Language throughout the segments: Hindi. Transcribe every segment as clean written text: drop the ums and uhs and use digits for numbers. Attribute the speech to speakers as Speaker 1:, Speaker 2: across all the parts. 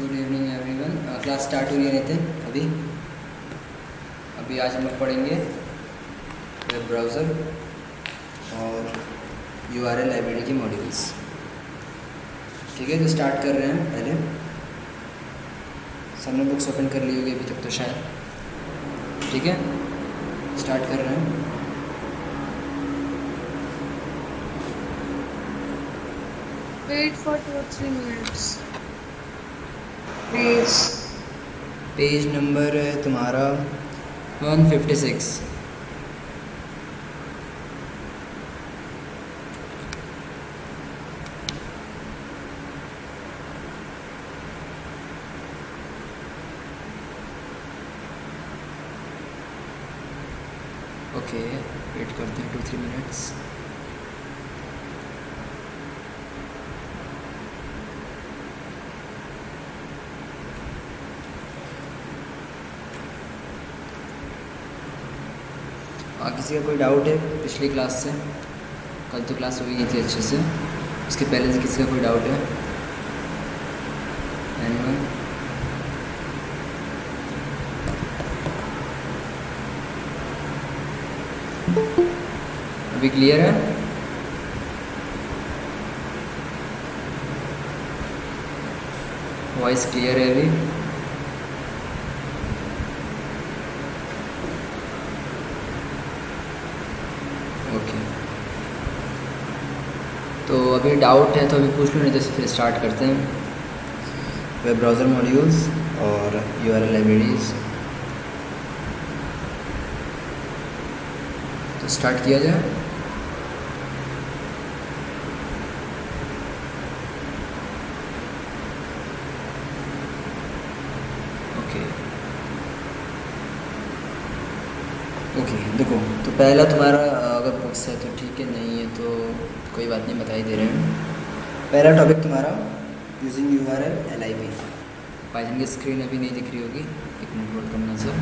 Speaker 1: Good evening everyone. Class start हुई है नितिन अभी आज हम लोग पढ़ेंगे वेब ब्राउज़र और यूआरएल लाइब्रेरी के मॉड्यूल्स। ठीक है, तो स्टार्ट कर रहे हैं। पहले सबने बुक्स ओपन कर ली होगी अभी तक तो शायद। ठीक है, स्टार्ट कर रहे हैं।
Speaker 2: Wait for 2 or 3 minutes, please.
Speaker 1: Page number है तुम्हारा 156। ओके, वेट करते हैं 2-3 मिनट्स। किसी का कोई डाउट है पिछली क्लास से? कल तो क्लास हुई नहीं थी अच्छे से, उसके पहले से किसी का कोई डाउट है? एनीवन? अभी क्लियर है? वॉइस क्लियर है अभी? ओके, तो अभी डाउट है तो अभी पूछ लो, नहीं तो फिर स्टार्ट करते हैं। वेब ब्राउज़र मॉड्यूल्स और यूआरएल लाइब्रेरीज, तो स्टार्ट किया जाए। ओके, देखो तो पहला तुम्हारा अगर बुक्स है तो ठीक है, नहीं है तो कोई बात नहीं, बता ही दे रहे हैं। पहला टॉपिक तुम्हारा यूजिंग यूआरएल एलआईपी। पाइथन की स्क्रीन अभी नहीं दिख रही होगी, एक मिनट होल्ड करना सर।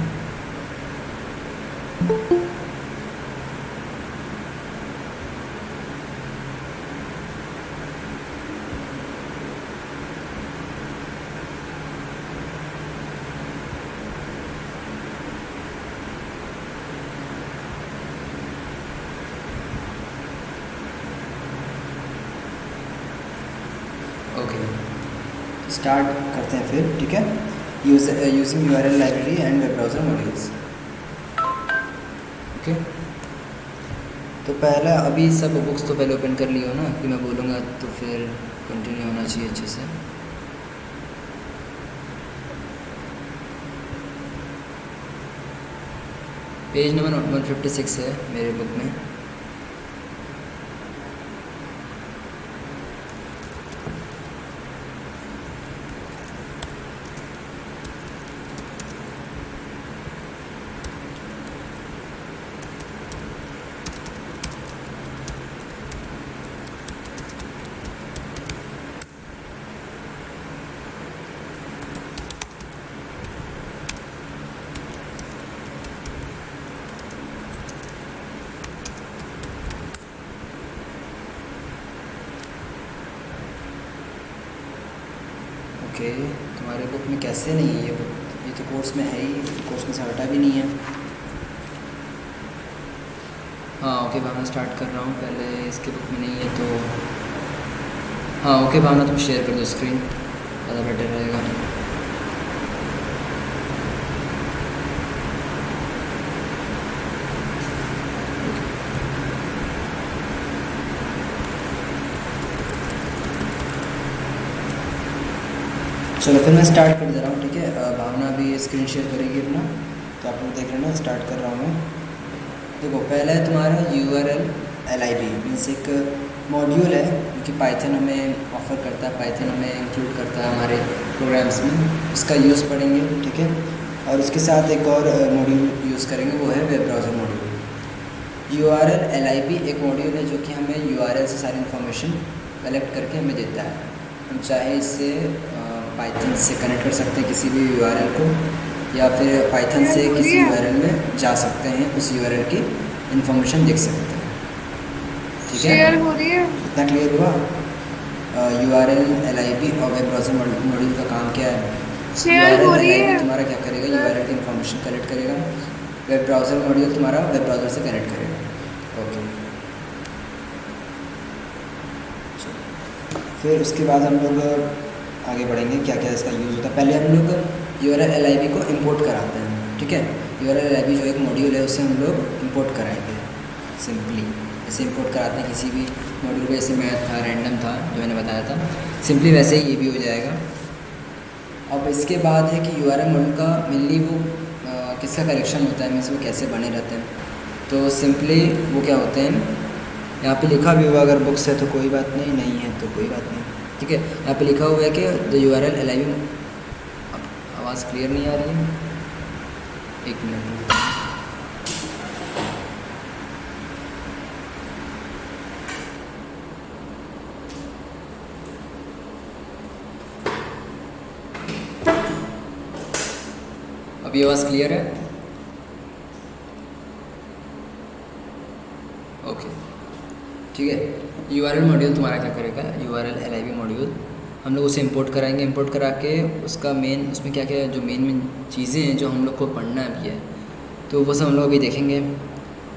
Speaker 1: ओके, स्टार्ट करते हैं फिर। ठीक है, using URL library and web browser modules. Okay, तो पहला अभी सब बुक्स तो पहले ओपन कर लियो ना, कि मैं बोलूँगा तो फिर कंटिन्यू होना चाहिए अच्छे से। पेज नंबर 156 है मेरे बुक में। ओके, तुम्हारे बुक में कैसे नहीं है ये बुक? ये तो कोर्स में है ही, कोर्स में से हटा भी नहीं है। हाँ ओके भावना, स्टार्ट कर रहा हूँ। पहले इसके बुक में नहीं है तो हाँ ओके भावना, तुम शेयर कर दो स्क्रीन, ज़्यादा बेटर रहेगा। चलो फिर मैं स्टार्ट कर दे रहा हूँ। ठीक है, भावना भी स्क्रीन शेयर करेगी अपना, तो आप लोग देख लेना। स्टार्ट कर रहा हूँ मैं। देखो पहला है तुम्हारा यूआरएल एलआईपी, मीन्स एक मॉड्यूल है जो कि पाइथन हमें ऑफ़र करता है, पाइथन हमें इंक्लूड करता है हमारे प्रोग्राम्स में। उसका यूज़ पढ़ेंगे। ठीक है, और उसके साथ एक और मॉड्यूल यूज़ करेंगे, वो है web browser module. URL LIP एक मॉड्यूल है जो कि हमें यूआरएल से सारी इन्फॉर्मेशन कलेक्ट करके हमें देता है। हम चाहे इससे पाइथन से कनेक्ट कर सकते हैं किसी भी यूआरएल को, या फिर पाइथन से किसी यूआरएल में जा सकते हैं, उस यूआरएल की इन्फॉर्मेशन देख सकते हैं। ठीक है,
Speaker 2: शेयर हो रही है?
Speaker 1: इतना क्लियर हुआ? URL LIB और वेब ब्राउज़र मॉड्यूल का काम क्या है?
Speaker 2: शेयर हो
Speaker 1: URL
Speaker 2: रही
Speaker 1: LIB
Speaker 2: है।
Speaker 1: तुम्हारा क्या करेगा? URL की इन्फॉर्मेशन कलेक्ट करेगा। वेब ब्राउज़र मॉड्यूल तुम्हारा वेब ब्राउज़र से कनेक्ट करेगा। ओके, फिर उसके बाद हम लोग आगे बढ़ेंगे, क्या क्या इसका यूज़ होता है। पहले हम लोग URL LIB को इंपोर्ट कराते हैं, ठीक है। URL LIB जो एक मॉड्यूल है उसे हम लोग इंपोर्ट कराएंगे सिंपली। जैसे इंपोर्ट कराते हैं किसी भी मॉड्यूल को, जैसे मैथ था, रैंडम था जो मैंने बताया था, सिंपली वैसे ही ये भी हो जाएगा। अब इसके बाद है कि URL मॉड्यूल का मेनली वो किसका कलेक्शन होता है, मीन्स वो कैसे बने रहते हैं। तो सिंपली वो क्या होते हैं, यहाँ पे लिखा भी हुआ, अगर बुक्स है तो कोई बात नहीं, नहीं है तो कोई बात नहीं, ठीक है। यहाँ पे लिखा हुआ है कि द URL LIB, आवाज़ क्लियर नहीं आ रही है, एक मिनट। अभी आवाज़ क्लियर है? ओके, ठीक है। URL मॉड्यूल तुम्हारा क्या करेगा, URL LIB मॉड्यूल हम लोग उसे इंपोर्ट कराएंगे। इंपोर्ट करा के उसका मेन, उसमें क्या क्या जो मेन चीज़ें हैं जो हम लोग को पढ़ना है अभी है, तो वो सब हम लोग अभी देखेंगे।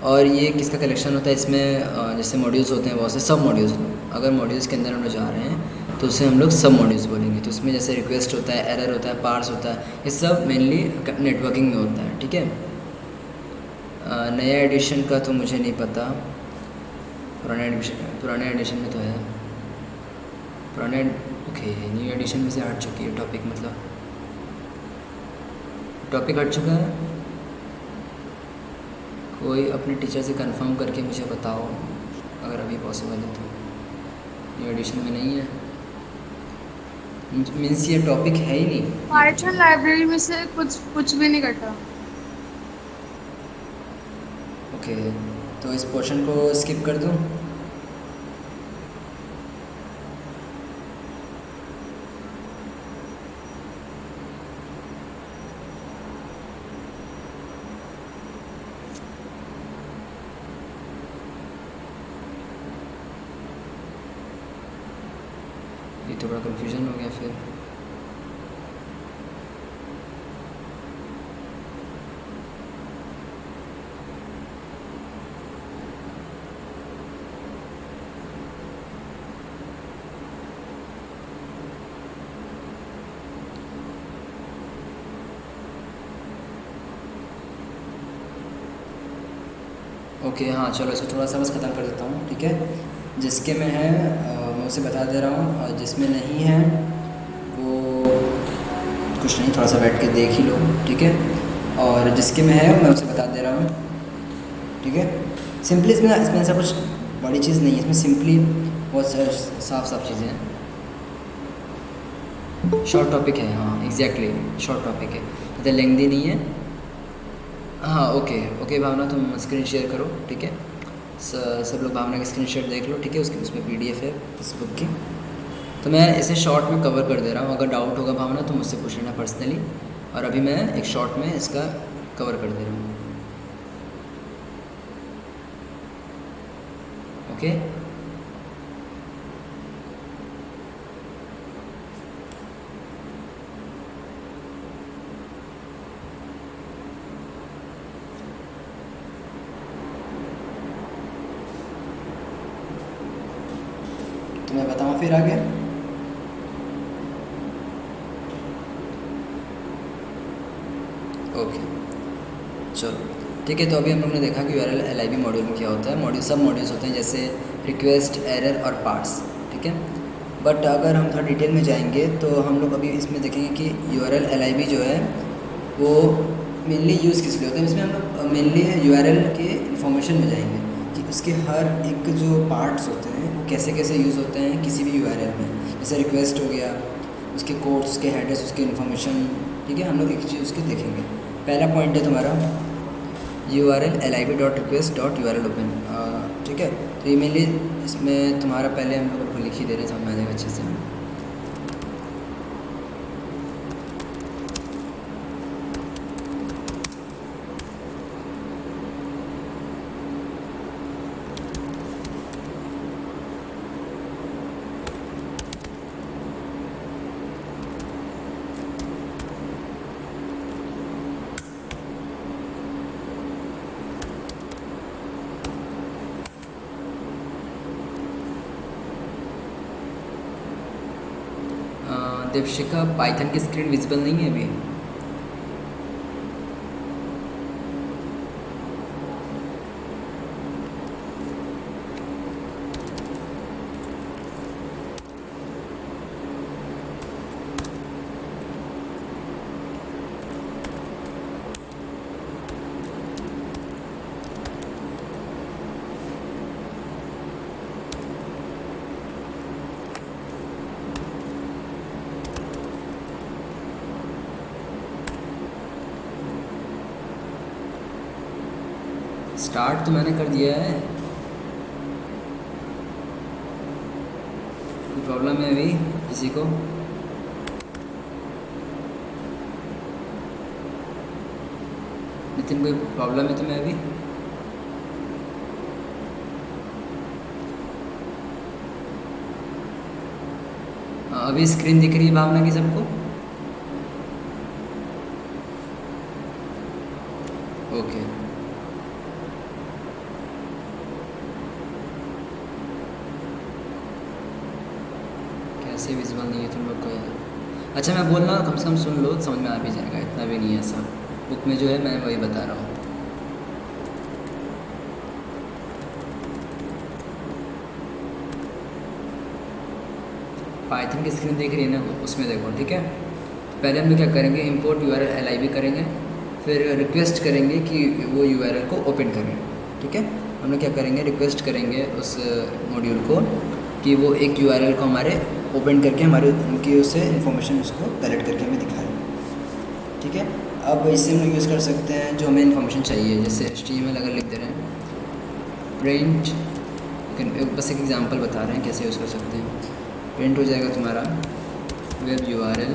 Speaker 1: और ये किसका कलेक्शन होता है, इसमें जैसे मॉड्यूल्स होते हैं बहुत से, सब मॉड्यूल्स। अगर मॉड्यूल्स के अंदर हम लोग जा रहे हैं तो उसे हम लोग सब मॉड्यूल्स बोलेंगे। तो इसमें जैसे रिक्वेस्ट होता है, एरर होता है, पार्स होता है, ये सब मेनली नेटवर्किंग में होता है, ठीक है। नया एडिशन का तो मुझे नहीं पता, पुराने एडिशन में तो है, पुराने, ओके, न्यू एडिशन में से हट चुकी है टॉपिक, मतलब टॉपिक हट चुका है। कोई अपने टीचर से कंफर्म करके मुझे बताओ अगर अभी पॉसिबल है तो। न्यू एडिशन में नहीं है, मीन्स ये टॉपिक है ही नहीं।
Speaker 2: पाइथन लाइब्रेरी में से कुछ भी नहीं कटा।
Speaker 1: ओके, तो इस पोर्शन को स्किप कर दूँ। ये तो बड़ा कन्फ्यूजन हो गया फिर। ओके, हाँ चलो, इसको थोड़ा सा बस ख़त्म कर देता हूँ, ठीक है। जिसके में है मैं उसे बता दे रहा हूँ, और जिसमें नहीं है वो कुछ नहीं, थोड़ा सा बैठ के देख ही लो, ठीक है। और जिसके में है मैं उसे बता दे रहा हूँ, ठीक है। सिंपली इसमें ऐसा कुछ बड़ी चीज़ नहीं है, इसमें सिंपली बहुत साफ साफ चीज़ें हैं। शॉर्ट टॉपिक है, हाँ एग्जैक्टली, शॉर्ट टॉपिक है, ज़्यादा लेंथी नहीं है। हाँ ओके ओके भावना, तुम स्क्रीन शेयर करो, ठीक है। सब लोग भावना की स्क्रीन शेयर देख लो, ठीक है। उसकी उसमें PDF है इस बुक की। तो मैं इसे शॉर्ट में कवर कर दे रहा हूँ, अगर डाउट होगा भावना तो मुझसे पूछ लेना पर्सनली। और अभी मैं एक शॉर्ट में इसका कवर कर दे रहा हूँ, ओके। तो मैं बताऊँ फिर आगे। ओके चलो, ठीक है। तो अभी हम लोग ने देखा कि URL LIB मॉड्यूल में क्या होता है। मॉड्यूल, सब मॉड्यूल्स होते हैं जैसे रिक्वेस्ट, एरर और पार्स, ठीक है। बट अगर हम थोड़ा डिटेल में जाएंगे तो हम लोग अभी इसमें देखेंगे कि URL LIB जो है वो मेनली यूज़ किस लिए होता है। इसमें हम लोग मेनली URL के इन्फॉर्मेशन में जाएंगे कि उसके हर एक जो पार्ट्स होते हैं वो कैसे कैसे यूज़ होते हैं किसी भी URL में। जैसे रिक्वेस्ट हो गया, उसके कोड्स, उसके हेडर्स, उसके इन्फॉर्मेशन, ठीक है। हम लोग एक चीज़ उसके देखेंगे। पहला पॉइंट है तुम्हारा URL LIB.request.url open, ठीक है। तो ये मेनली इसमें तुम्हारा, पहले हम लोग लिख ही दे रहे हैं, समझ आ जाएगा अच्छे से। दीपशिका पाइथन की स्क्रीन विजिबल नहीं है अभी। स्टार्ट तो मैंने कर दिया है। कोई प्रॉब्लम है अभी किसी को? नितिन कोई प्रॉब्लम है तुम्हें अभी? अभी स्क्रीन दिख रही है भावना की सबको? ओके। कैसे विजुअल नहीं है तुम लोग को यार? अच्छा मैं बोल रहा हूँ, कम से कम सुन लो, समझ में आ भी जाएगा, इतना भी नहीं है ऐसा। बुक में जो है मैं वही बता रहा हूँ। पाइथन की स्क्रीन दिख रही है ना, उसमें देखो, ठीक है। तो पहले हम लोग क्या करेंगे, इंपोर्ट URL LIB करेंगे, फिर रिक्वेस्ट करेंगे कि वो URL को ओपन करें, ठीक है। हम लोग क्या करेंगे, रिक्वेस्ट करेंगे उस मॉड्यूल को कि वो एक URL को हमारे ओपन करके हमारे उनकी उससे इन्फॉर्मेशन उसको कलेक्ट करके हमें दिखाए, ठीक है। अब इससे हम लोग यूज़ कर सकते हैं जो हमें इन्फॉर्मेशन चाहिए, जैसे HTML अगर लिख दे रहे हैं, प्रिंट, बस एक एग्जांपल बता रहे हैं कैसे यूज़ कर सकते हैं। प्रिंट हो जाएगा तुम्हारा वेब URL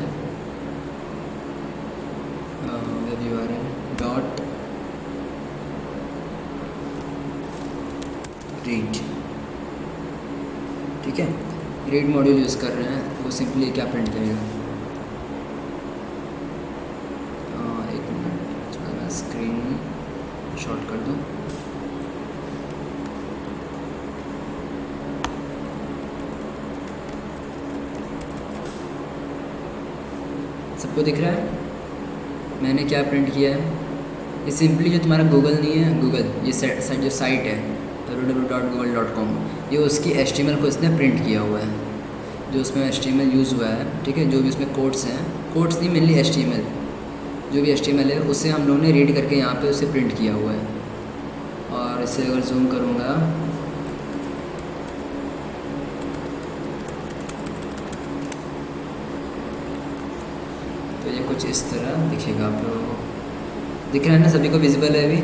Speaker 1: डॉट रीड, ठीक है। रीड मॉड्यूल यूज़ कर रहे हैं तो वो सिंपली क्या प्रिंट करेगा, एक मिनट थोड़ा मैं स्क्रीन शॉर्ट कर दूँ। सबको दिख रहा है मैंने क्या प्रिंट किया है? ये सिंपली जो तुम्हारा गूगल नहीं है, गूगल ये जो साइट है www.google.com, ये उसकी HTML को इसने प्रिंट किया हुआ है, जो उसमें HTML यूज़ हुआ है, ठीक है। जो भी उसमें कोड्स हैं, कोड्स नहीं मेनली HTML, जो भी HTML है उसे हम लोगों ने रीड करके यहाँ पे उसे प्रिंट किया हुआ है। और इसे अगर जूम करूँगा तो ये कुछ इस तरह दिखेगा आप लोगों को। दिख रहा है ना, सभी को विजिबल है अभी?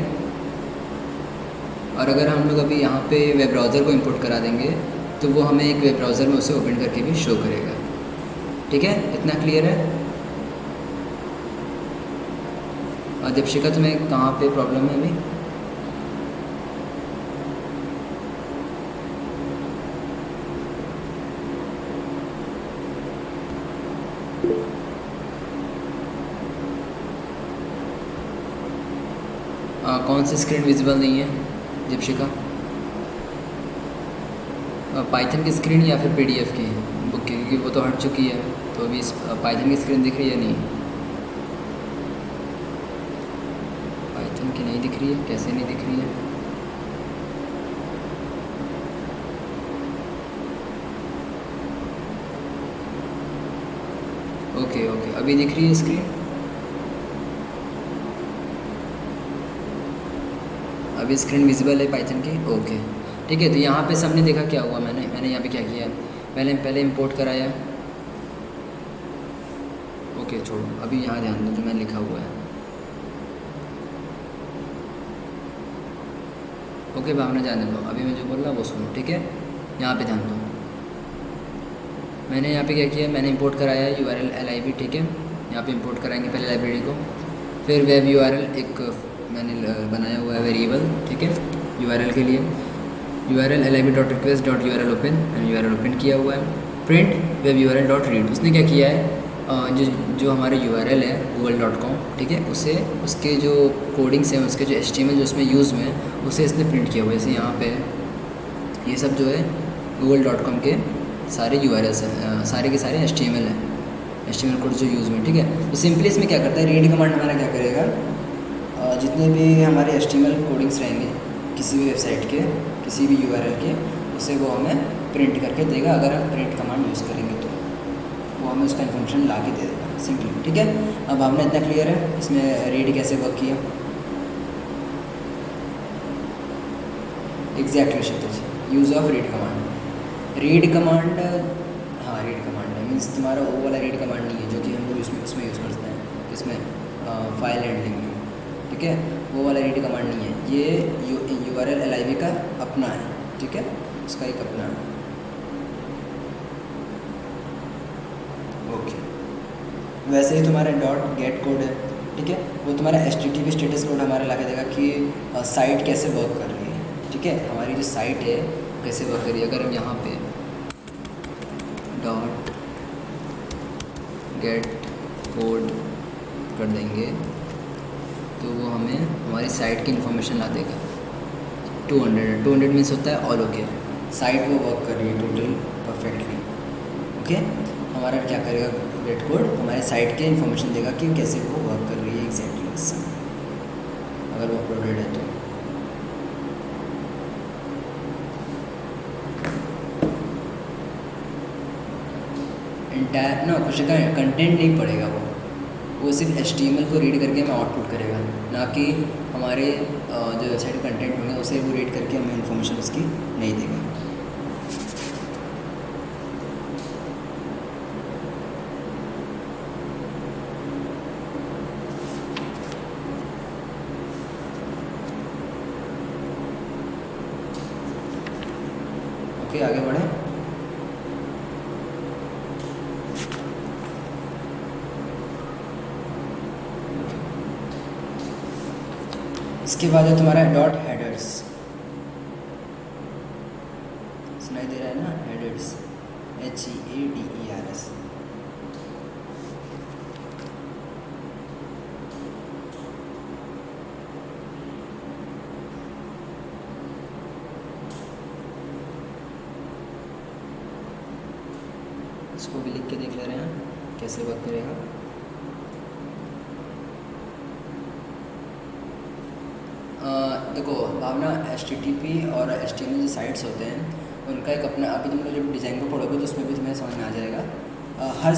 Speaker 1: और अगर हम लोग अभी यहाँ पे वेब ब्राउज़र को इंपोर्ट करा देंगे तो वो हमें एक वेब ब्राउज़र में उसे ओपन करके भी शो करेगा, ठीक है। इतना क्लियर है? और दीपशिका तुम्हें कहाँ पे प्रॉब्लम है अभी? कौन सी स्क्रीन विजिबल नहीं है दीपशिका? पाइथन की स्क्रीन या फिर PDF की बुक की? क्योंकि वो तो हट चुकी है, तो अभी पाइथन की स्क्रीन दिख रही है नहीं? पाइथन की नहीं दिख रही है, कैसे नहीं दिख रही है? ओके ओके, अभी दिख रही है स्क्रीन? अभी स्क्रीन विजिबल है पाइथन की, ओके ठीक है। तो यहाँ पे सबने देखा क्या हुआ, मैंने यहाँ पे क्या किया, पहले इंपोर्ट कराया, ओके छोड़ो, अभी यहाँ ध्यान दो जो मैंने लिखा हुआ है। ओके भावना जाने दो, अभी मैं जो बोल रहा वो सुनो, ठीक है। यहाँ पे ध्यान दो, मैंने यहाँ पे क्या किया, मैंने इंपोर्ट कराया URL LIB, ठीक है। यहाँ पे इंपोर्ट कराएंगे पहले लाइब्रेरी को, फिर वेब URL एक मैंने बनाया हुआ है वेरिएबल, ठीक है, URL के लिए URL LIB.request.url open, मैंने URL ओपन किया हुआ है। प्रिंट वेब URL.read, उसने क्या किया है, जो हमारे URL है google.com, ठीक है, उसे उसके जो कोडिंग्स हैं, उसके जो HTML जो उसमें यूज़ हुए हैं उसे इसने प्रिंट किया हुआ है। जैसे यहाँ पे ये सब जो है google.com के सारे URLs हैं, सारे के सारे HTML हैं, HTML कोड जो यूज़ में, ठीक है। तो सिंपली इसमें क्या करता है, रीड कमांड हमारा क्या करेगा, जितने भी हमारे HTML कोडिंग्स रहेंगे किसी भी वेबसाइट के, किसी भी URL के, उसे वो हमें प्रिंट करके देगा। अगर हम प्रिंट कमांड यूज़ करेंगे तो वो हमें उसका इन्फॉर्मेशन ला के दे देगा सिंपली, ठीक है। अब हमने इतना क्लियर है इसमें रीड कैसे वर्क किया। Exactly Kshitij, use of read command. Read command, हाँ रीड कमांड है, मीन्स तुम्हारा वो वाला रीड कमांड नहीं है जो कि हम लोग उसमें यूज़ करते हैं, इसमें फाइल हैंडलिंग में, ठीक है। वो वाला रीड कमांड नहीं है, ये URL LIB का अपना है, ठीक है, उसका एक अपना है। ओके, वैसे ही तुम्हारा डॉट गेट कोड है, ठीक है, वो तुम्हारा HTTP स्टेटस कोड हमारा ला के देगा कि साइट कैसे वर्क कर रही है, ठीक है। हमारी जो साइट है कैसे वर्क कर रही है। अगर हम यहाँ पे डॉट गेट कोड कर देंगे तो वो हमें हमारी साइट की इन्फॉर्मेशन ला देगा। 200 मीन्स होता है ऑल ओके, साइट वो वर्क कर रही है टोटल परफेक्टली, ओके। हमारा क्या करेगा गेट कोड, हमारे साइट के इन्फॉर्मेशन देगा कि कैसे वो वर्क कर रही है एग्जैक्टली इस समय, अगर वो अपलोडेड है तो। इंटायर ना कुछ का कंटेंट नहीं पड़ेगा, वो सिर्फ HTML को रीड करके हमें आउटपुट करेगा, ना कि हमारे जो वेबसाइट के कंटेंट होंगे उसे वो रीड करके हमें इन्फॉर्मेशन उसकी नहीं देगा। ओके, आगे बढ़े। इसके बाद है तुम्हारा डॉट हेडर्स, सुनाई दे रहा है ना, हेडर्स, HEADERS। इसको भी लिख के देख ले रहे हैं कैसे वर्क करेगा। देखो भावना, HTTP और HTML जो साइट्स होते हैं उनका एक अपना, अभी तुम लोग जब डिज़ाइन को पढ़ोगे तो उसमें भी तुम्हें समझ में आ जाएगा। हर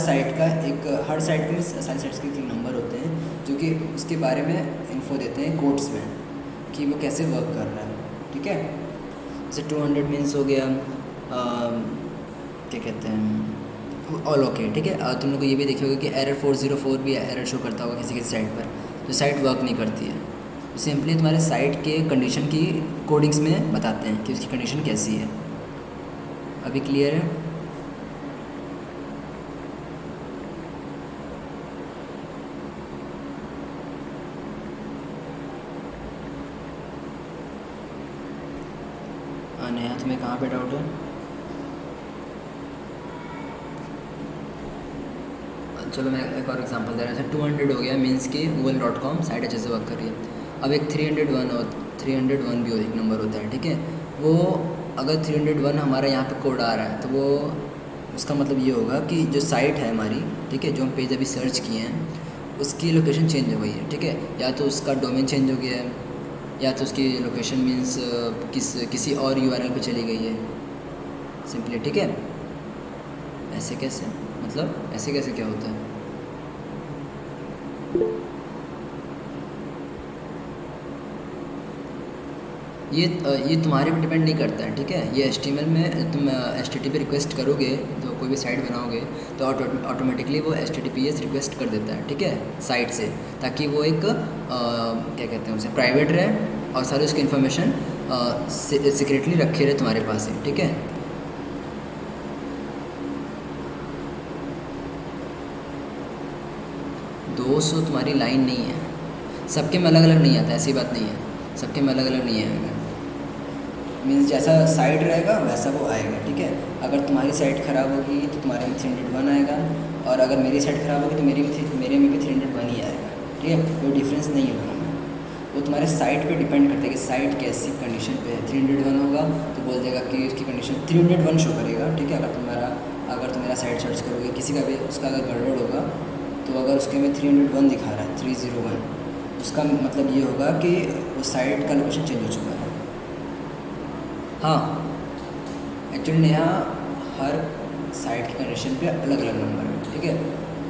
Speaker 1: साइट में सारी साइट्स के एक नंबर होते हैं जो कि उसके बारे में इन्फो देते हैं कोड्स में कि वो कैसे वर्क कर रहा है, ठीक है। जैसे 200 मीन्स हो गया, क्या कहते हैं, ऑल ओके, ठीक है। तुम लोग को ये भी देखोगे कि एरर 404 भी एरर शो करता होगा किसी किसी साइट पर, तो साइट वर्क नहीं करती है। सिंपली तुम्हारे साइट के कंडीशन की कोडिंग्स में बताते हैं कि उसकी कंडीशन कैसी है। अभी क्लियर है? नेहा, तुम्हें कहाँ पे डाउट है? चलो मैं एक और एग्जांपल दे रहा हूँ। 200 हो गया मीन्स कि google.com साइट अच्छे से वर्क कर रही है। अब एक 301 भी एक नंबर होता है, ठीक है। वो अगर 301 हमारा यहाँ पे कोड आ रहा है तो वो उसका मतलब ये होगा कि जो साइट है हमारी, ठीक है, जो हम पेज अभी सर्च किए हैं उसकी लोकेशन चेंज हो गई है, ठीक है। या तो उसका डोमेन चेंज हो गया है, या तो उसकी लोकेशन मीन्स किसी और URL पे चली गई है सिंपली, ठीक है। ऐसे कैसे, मतलब ऐसे कैसे क्या होता है? ये तुम्हारे पे डिपेंड नहीं करता है, ठीक है। ये HTML में तुम HTTP रिक्वेस्ट करोगे तो कोई भी साइट बनाओगे तो ऑटोमेटिकली वो HTTPS रिक्वेस्ट कर देता है, ठीक है, साइट से, ताकि वो एक क्या कहते हैं उसे, प्राइवेट रहे और सारी उसकी इन्फॉर्मेशन सीक्रेटली रखे रहे तुम्हारे पास ही, ठीक है। दोस्तों तुम्हारी लाइन नहीं है, सबके में अलग अलग नहीं आता, ऐसी बात नहीं है, सबके में अलग अलग नहीं आएगा। मीन्स जैसा साइट रहेगा वैसा वो आएगा, ठीक है। अगर तुम्हारी साइट ख़राब होगी तो तुम्हारे में 301 आएगा, और अगर मेरी साइट ख़राब होगी तो मेरे में भी 301 ही आएगा, ठीक है। कोई डिफरेंस नहीं है दोनों में। वो तुम्हारे साइट पे डिपेंड करता है कि साइट कैसी कंडीशन पे है। 301 होगा तो बोल देगा कि उसकी कंडीशन 301 शो करेगा, ठीक है। अगर तुम्हारा अगर तुम मेरा साइट सर्च करोगे किसी का भी उसका अगर गड़बड़ होगा तो अगर उसके में 301 दिखा रहा है 301 उसका मतलब ये होगा कि उस साइट का लोकेशन चेंज हो चुका है। हाँ एक्चुअली नेहा हर साइट की कंडीशन पे अलग अलग नंबर है, ठीक है।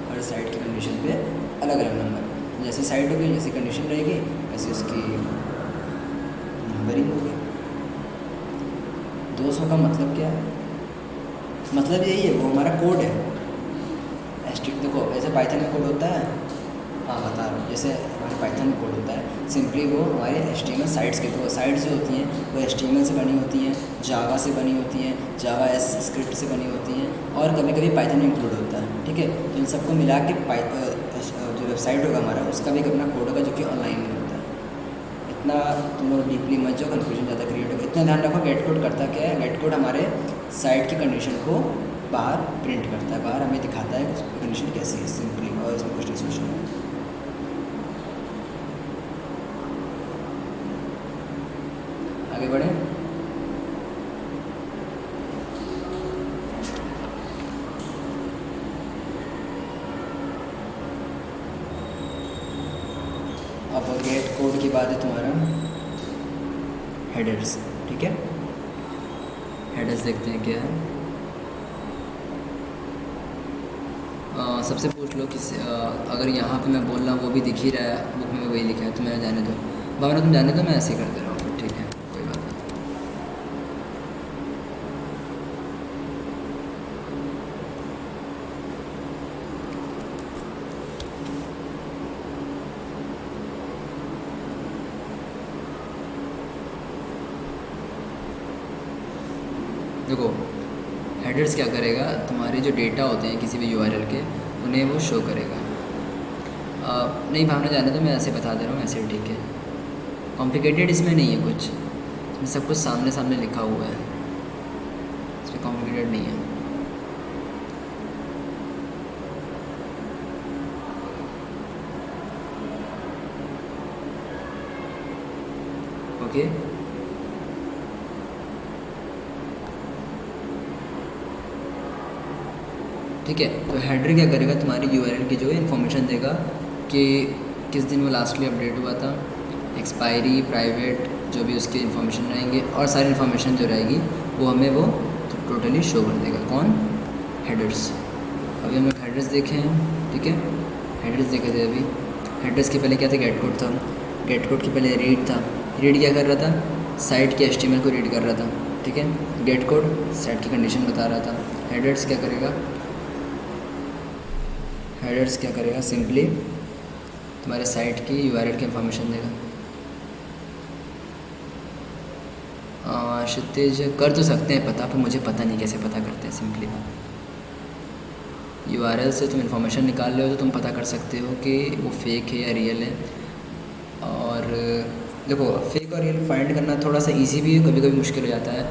Speaker 1: हर साइट की कंडीशन पे अलग अलग नंबर है। जैसे साइट होगी जैसी कंडीशन रहेगी वैसे उसकी नंबरिंग होगी। 200 का मतलब क्या है? मतलब यही है, वो हमारा कोड है। देखो ऐसे पाइथन में कोड होता है, हाँ बता रहा हूँ, जैसे हमारे पाइथन में कोड होता है सिंपली वो हमारे HTML साइट्स के थ्रू, साइट्स जो होती हैं वो HTML से बनी होती हैं, जावा से बनी होती हैं, जावा स्क्रिप्ट से बनी होती हैं और कभी कभी पाइथन इंक्लूड होता है, ठीक है। तो इन सबको मिला के जो वेबसाइट होगा हमारा उसका भी एक अपना कोड होगा जो कि ऑनलाइन में होता है। इतना तुम लोग डीपली मत जाओ, कन्फ्यूजन ज़्यादा क्रिएट होगा। इतना ध्यान रखो गेट कोड करता क्या है। गेट कोड हमारे साइट की कंडीशन को बाहर प्रिंट करता है, बाहर हमें दिखाता है कि कंडीशन कैसी है सिंपली, और इसमें कुछ नहीं सोचना है। आगे बढ़े। अब गेट कोड के बाद है तुम्हारा हेडर्स, ठीक है। हेडर्स देखते हैं क्या है। सबसे पूछ लो कि अगर यहाँ पे मैं बोल रहा हूँ वो भी दिख ही रहा है, बुक में वही लिखा है तो मैं जाने दो। भावना तुम जाने दो, मैं ऐसे ही कर दे रहा हूँ, ठीक है कोई बात नहीं। देखो हेडर्स क्या करेगा, तुम्हारे जो डेटा होते हैं किसी भी URL के उन्हें वो शो करेगा। नहीं भावना जाने तो मैं ऐसे बता दे रहा हूँ, ऐसे ठीक है। कॉम्प्लिकेटेड इसमें नहीं है कुछ, इसमें सब कुछ सामने सामने लिखा हुआ है, इसमें कॉम्प्लिकेटेड नहीं है। ओके ठीक है। तो हेडर क्या करेगा, तुम्हारी URL की जो है इन्फॉर्मेशन देगा कि किस दिन वो लास्टली अपडेट हुआ था, एक्सपायरी, प्राइवेट, जो भी उसके इन्फॉर्मेशन रहेंगे और सारी इन्फॉर्मेशन जो रहेगी वो हमें वो टोटली शो कर देगा। कौन? हेडर्स। अभी हम लोग हेडर्स देखे हैं, ठीक है। हेडर्स देखे थे अभी। हेडर्स के पहले क्या था, गेट कोड था। गेट कोड के पहले रीड था। रीड क्या कर रहा था, साइट के HTML को रीड कर रहा था, ठीक है। गेट कोड साइट की कंडीशन बता रहा था। हेडर्स क्या करेगा, हेडर्स क्या करेगा, सिंपली तुम्हारे साइट की URL की इन्फॉर्मेशन देगा। क्षितिज कर तो सकते हैं पता, पर मुझे पता नहीं कैसे पता करते हैं। सिंपली URL से तुम इन्फॉर्मेशन निकाल रहे हो तो तुम पता कर सकते हो कि वो फेक है या रियल है। और देखो फेक और रियल फाइंड करना थोड़ा सा इजी भी है, कभी कभी मुश्किल हो जाता है,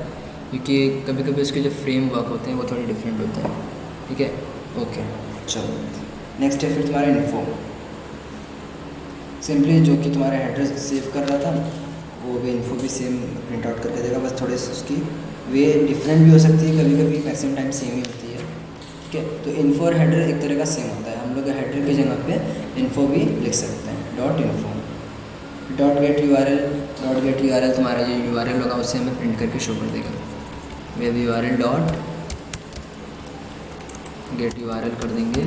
Speaker 1: क्योंकि कभी कभी उसके जो फ्रेमवर्क होते हैं वो थोड़े डिफरेंट होते हैं, ठीक है। ओके चलो नेक्स्ट है फिर तुम्हारा इन्फो। सिंपली जो कि तुम्हारा एड्रेस सेव कर रहा था वो भी इन्फो भी सेम प्रिंट आउट करके देगा, बस थोड़ी सी उसकी वे डिफरेंट भी हो सकती है, कभी कभी मैक्सिमम टाइम सेम ही होती है, ठीक है। तो इन्फो और हेडर एक तरह का सेम होता है, हम लोग हेडर की जगह पे इन्फो भी लिख सकते हैं, dot info. Dot gate URL तुम्हारा जो URL होगा उसे हमें प्रिंट करके शो कर देगा। Web URL dot gate URL कर देंगे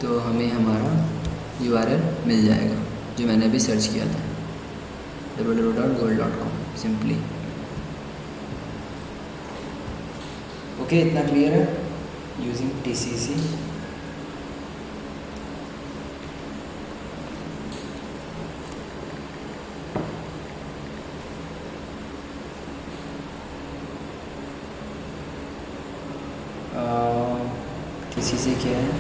Speaker 1: तो हमें हमारा URL मिल जाएगा जो मैंने अभी सर्च किया था, www.google.com सिंपली। ओके इतना क्लियर है यूजिंग TCC। TCC क्या है?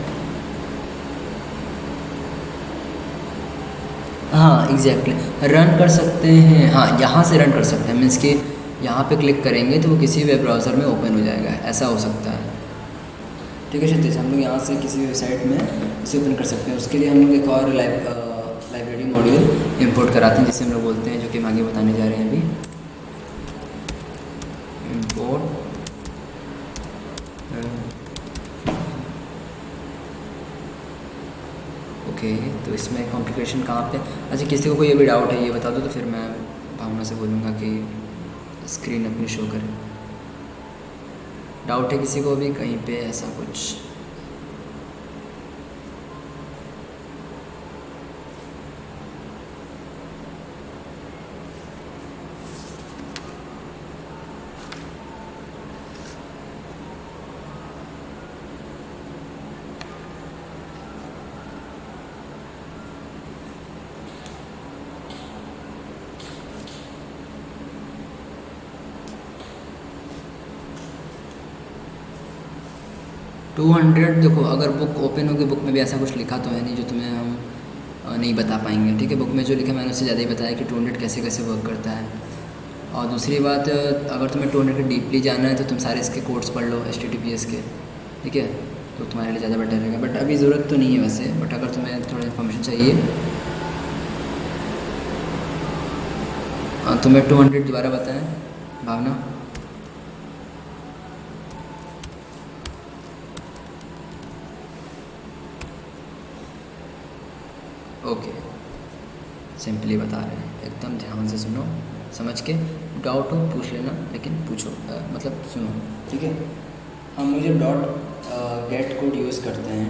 Speaker 1: हाँ एग्जैक्टली रन कर सकते हैं, हाँ यहाँ से रन कर सकते हैं, मीन्स कि यहाँ पे क्लिक करेंगे तो वो किसी वेब ब्राउज़र में ओपन हो जाएगा, ऐसा हो सकता है, ठीक है। क्षितिज हम लोग यहाँ से किसी वेबसाइट में इसे ओपन कर सकते हैं। उसके लिए हम लोग एक और लाइब्रेरी मॉड्यूल इंपोर्ट कराते हैं जिसे हम लोग बोलते हैं, जो कि हम आगे बताने जा रहे हैं अभी। इंपोर्ट ओके, तो इसमें कॉम्प्लिकेशन कहाँ पे? अच्छा, किसी को कोई अभी डाउट है ये बता दो, तो फिर मैं भावना से बोलूँगा कि स्क्रीन अपनी शो करे। डाउट है किसी को भी कहीं पे ऐसा कुछ? टू हंड्रेड, देखो अगर बुक ओपन होगी, बुक में भी ऐसा कुछ लिखा तो है नहीं जो तुम्हें हम नहीं बता पाएंगे, ठीक है। बुक में जो लिखा मैंने उससे ज़्यादा ही बताया कि 200 कैसे कैसे वर्क करता है। और दूसरी बात, अगर तुम्हें 200 के डीपली जाना है तो तुम सारे इसके कोड्स पढ़ लो HTTPS के, ठीक है, तो तुम्हारे लिए ज़्यादा बेटर रहेगा। बट अभी ज़रूरत तो नहीं है वैसे, बट अगर तुम्हें थोड़ा इन्फॉर्मेशन चाहिए तो मैं 200 दोबारा बताएं भावना। ओके, सिंपली बता रहे हैं, एकदम ध्यान से सुनो, समझ के। डाउट हो पूछ लेना, लेकिन पूछो मतलब सुनो, ठीक है। हम मुझे डॉट गेट कोड यूज़ करते हैं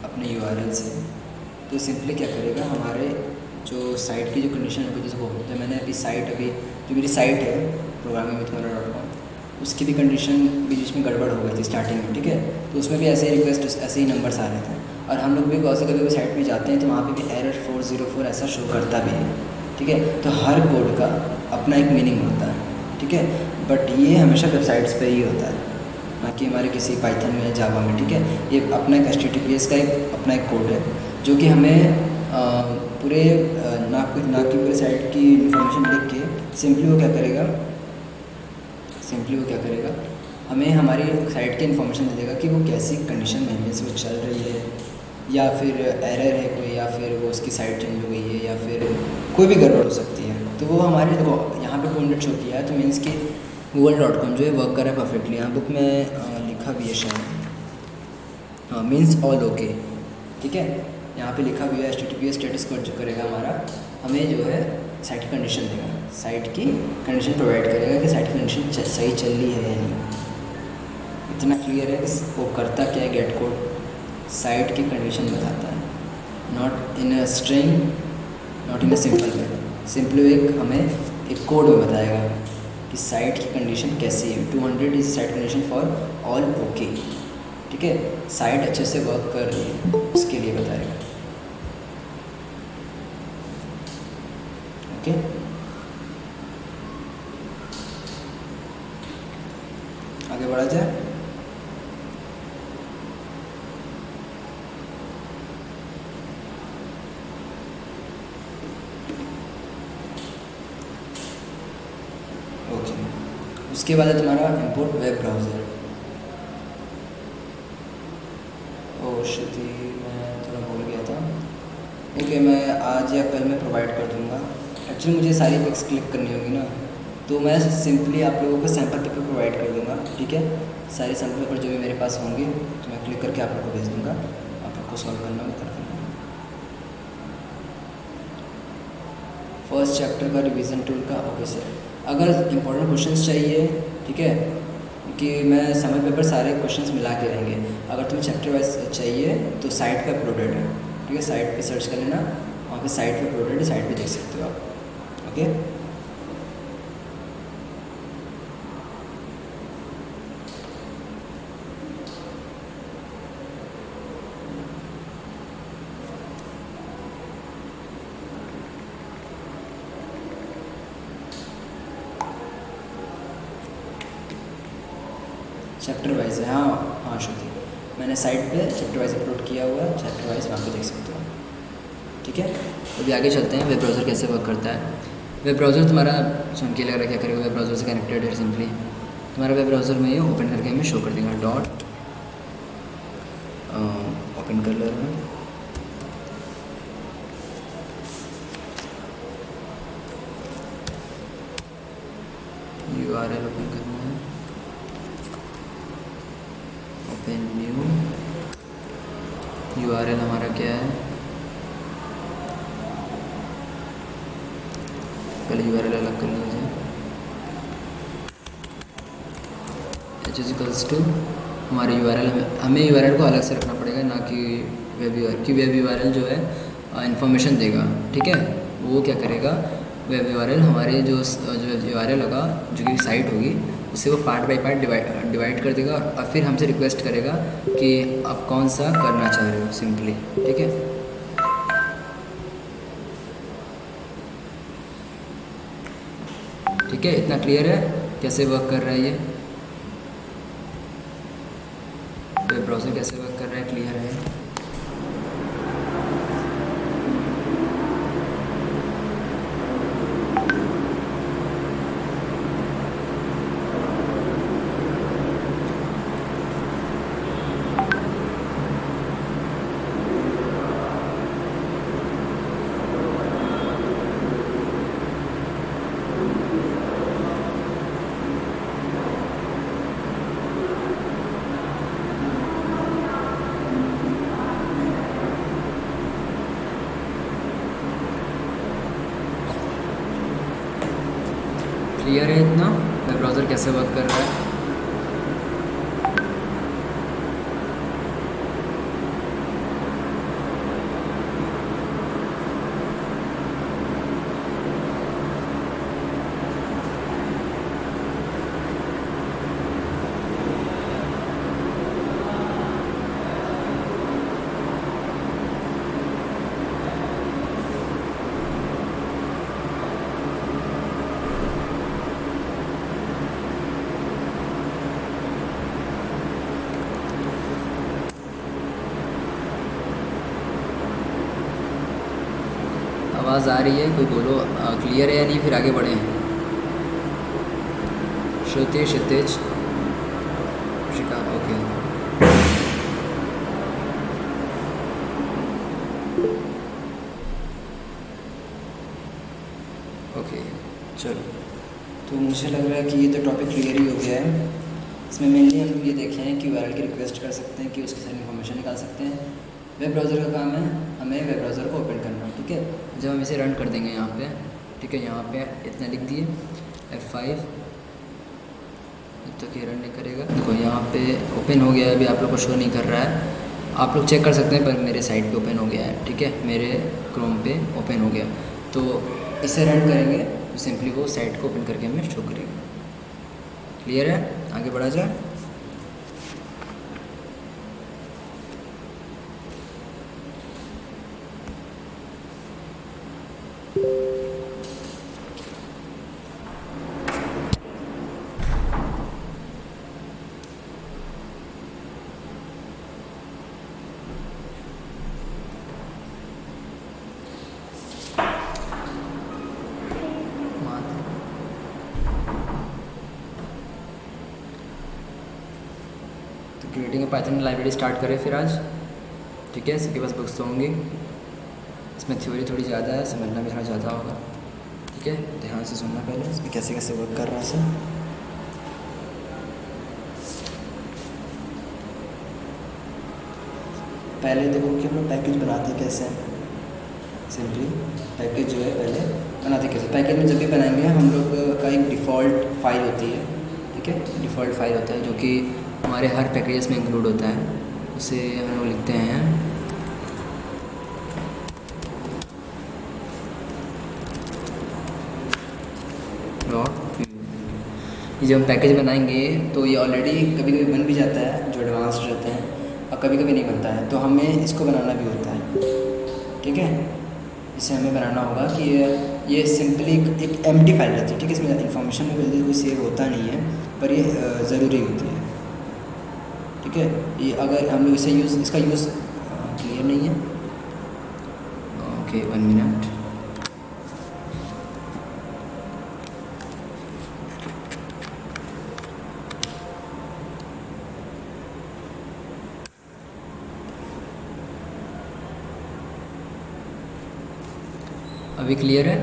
Speaker 1: अपने URL से, तो सिंपली क्या करेगा, हमारे जो साइट की जो कंडीशन है, जैसे तो मैंने अभी जो मेरी साइट है programmingwithmera.com, उसकी भी कंडीशन बीच में गड़बड़ हो गई थी स्टार्टिंग में, ठीक है। तो उसमें भी ऐसे ही रिक्वेस्ट, ऐसे ही नंबर्स आ रहे थे। और हम लोग भी कभी कभी साइट में जाते हैं तो वहाँ पे भी एरर 404 ऐसा शो करता भी है, ठीक है। तो हर कोड का अपना एक मीनिंग होता है, ठीक है। बट ये हमेशा वेबसाइट्स पे ही होता है, ना कि हमारे किसी पाइथन में, जावा में, ठीक है। ये अपना एक HTTPS का अपना एक कोड है, जो कि हमें पूरे ना कि पूरे साइट की इन्फॉर्मेशन लिख के सिंपली वो क्या करेगा, हमें हमारी साइट की इन्फॉर्मेशन दे देगा कि वो कैसी कंडीशन में मीन्स वो चल रही है, या फिर एरर है कोई, या फिर वो उसकी साइट चेंज हो गई है, या फिर कोई भी गड़बड़ हो सकती है। तो वो हमारे, देखो यहाँ पे 200 शो किया है, तो मीन्स कि google.com जो है वर्क कर रहा है परफेक्टली। यहाँ बुक में लिखा भी है शायद, हाँ, मीन्स ऑल ओके, ठीक है। यहाँ पे लिखा भी है HTTPS स्टेटस कोड जो करेगा हमारा, हमें जो है साइट की कंडीशन देगा, साइट की कंडीशन प्रोवाइड करेगा कि साइट की कंडीशन सही चल रही है या नहीं। इतना क्लियर है कि वो करता क्या है, गेट कोड साइट की कंडीशन बताता है, not in a string, not in a simple way. Simple way हमें एक कोड में बताएगा कि साइट की कंडीशन कैसी है। 200 is site condition for all okay, ठीक है। साइट अच्छे से वर्क कर रही है उसके लिए बताएगा, ओके। आगे बढ़ा जाए। ओके, उसके बाद है तुम्हारा इंपोर्ट वेब ब्राउज़र। ओह श्रुति, मैं थोड़ा भूल गया था। ओके, मैं आज या कल में प्रोवाइड कर दूँगा। एक्चुअली मुझे सारी पिक्स क्लिक करनी होगी ना, तो मैं सिंपली आप लोगों को सैम्पल पेपर प्रोवाइड कर दूँगा, ठीक है। सारे सैम्पल पेपर जो भी मेरे पास होंगे तो मैं क्लिक करके आप लोग को भेज दूँगा, आप लोग को सॉल्व करना होगा, कर देना। फर्स्ट चैप्टर का रिवीजन टूल का, ओके सर। अगर इंपॉर्टेंट क्वेश्चंस चाहिए, ठीक है, कि मैं समझ पेपर सारे क्वेश्चंस मिला के रहेंगे। अगर तुम्हें चैप्टर वाइज चाहिए तो साइट पे अपलोडेड है, ठीक है। साइट पे सर्च कर लेना, वहाँ पे साइट पे अपलोडेड है, साइट पे देख सकते हो आप, ओके। चैप्टर वाइज है, हाँ हाँ श्रुति, मैंने साइट पे चैप्टर वाइज अपलोड किया हुआ है, चैप्टर वाइज वहाँ पे देख सकते हो, ठीक है। तो अभी आगे चलते हैं, वेब ब्राउज़र कैसे वर्क करता है। वेब ब्राउज़र तुम्हारा सुन के लग रहा है क्या करेगा, वेब ब्राउज़र से कनेक्टेड है। सिंपली तुम्हारा वेब ब्राउज़र में ये ओपन करके हमें शो कर देगा, डॉट ओपन कर ले रहा हूँ, URL ओपन करना है, ओपन न्यू, यूआरएल हमारा क्या है, पहले यूआरएल अलग कर लीजिए। h = हमारे यूआरएल हमें यूआरएल को अलग से रखना पड़ेगा, ना कि वेब यूआरएल, कि वेब यूआरएल जो है इन्फॉर्मेशन देगा, ठीक है। वो क्या करेगा, वेब यूआरएल हमारे जो यूआरएल होगा, जो कि साइट होगी, उसे वो पार्ट बाय पार्ट डिवाइड कर देगा और फिर हमसे रिक्वेस्ट करेगा कि आप कौन सा करना चाह रहे हो, सिंपली, ठीक है। ठीक है, इतना क्लियर है कैसे वर्क कर रहा है ये वेब ब्राउज़र, कैसे वर्क कर रहा है, क्लियर है। क्लियर है इतना वेब ब्राउज़र कैसे वर्क कर रहा है। आवाज़ आ रही है, कोई बोलो क्लियर है या नहीं, फिर आगे बढ़ें। श्रुति, क्षितिज, शिका, ओके। ओके चलो, तो मुझे लग रहा है कि ये तो टॉपिक क्लियर ही हो गया है। इसमें मेनली हम ये देखे हैं कि यूआरएल की रिक्वेस्ट कर सकते हैं, कि उसकी सारी इन्फॉर्मेशन निकाल सकते हैं। वेब ब्राउज़र का काम है हमें वेब ब्राउज़र को ओपन करना, ठीक है। जब हम इसे रन कर देंगे यहाँ पे, ठीक है, यहाँ पे इतना लिख दिए F5, तो ये रन नहीं करेगा। देखो यहाँ पे ओपन हो गया है, अभी आप लोग को शो नहीं कर रहा है, आप लोग चेक कर सकते हैं, पर मेरे साइट पे ओपन हो गया है, ठीक है, मेरे क्रोम पे ओपन हो गया। तो इसे रन करेंगे तो सिंपली वो साइट को ओपन करके हमें शो करेगा। क्लियर है, आगे बढ़ा जाए। Creating a Python library start करें फिर आज, ठीक है। सबके पास बुक्स तो होंगी, इसमें थ्योरी थोड़ी ज़्यादा है, समझना भी थोड़ा ज़्यादा होगा, ठीक है। ध्यान से सुनना पहले इसमें कैसे कैसे वर्क कर रहा है सब। पहले देखो कि हम लोग पैकेज बनाते कैसे हैं। सिंपली पैकेज जो है पहले बनाते कैसे, पैकेज में जब भी बनाएंगे हम लोग का एक डिफ़ॉल्ट फाइल होती है, ठीक है। डिफ़ॉल्ट फाइल होता है जो कि हमारे हर पैकेजेस में इंक्लूड होता है, उसे हम लोग लिखते हैं डॉट। ये जब हम पैकेज बनाएंगे तो ये ऑलरेडी कभी कभी बन भी जाता है, जो एडवांस्ड रहते हैं, और कभी कभी नहीं बनता है, तो हमें इसको बनाना भी होता है, ठीक है। इसे हमें बनाना होगा कि ये सिंपली एक एम्प्टी फाइल रहती है, ठीक है। इसमें इन्फॉर्मेशन में जल्दी कोई सेव होता नहीं है, पर ये ज़रूरी होती है, ठीक है। ये अगर हम लोग इसे इसका यूज़ क्लियर नहीं है, ओके 1 मिनट। अभी क्लियर है।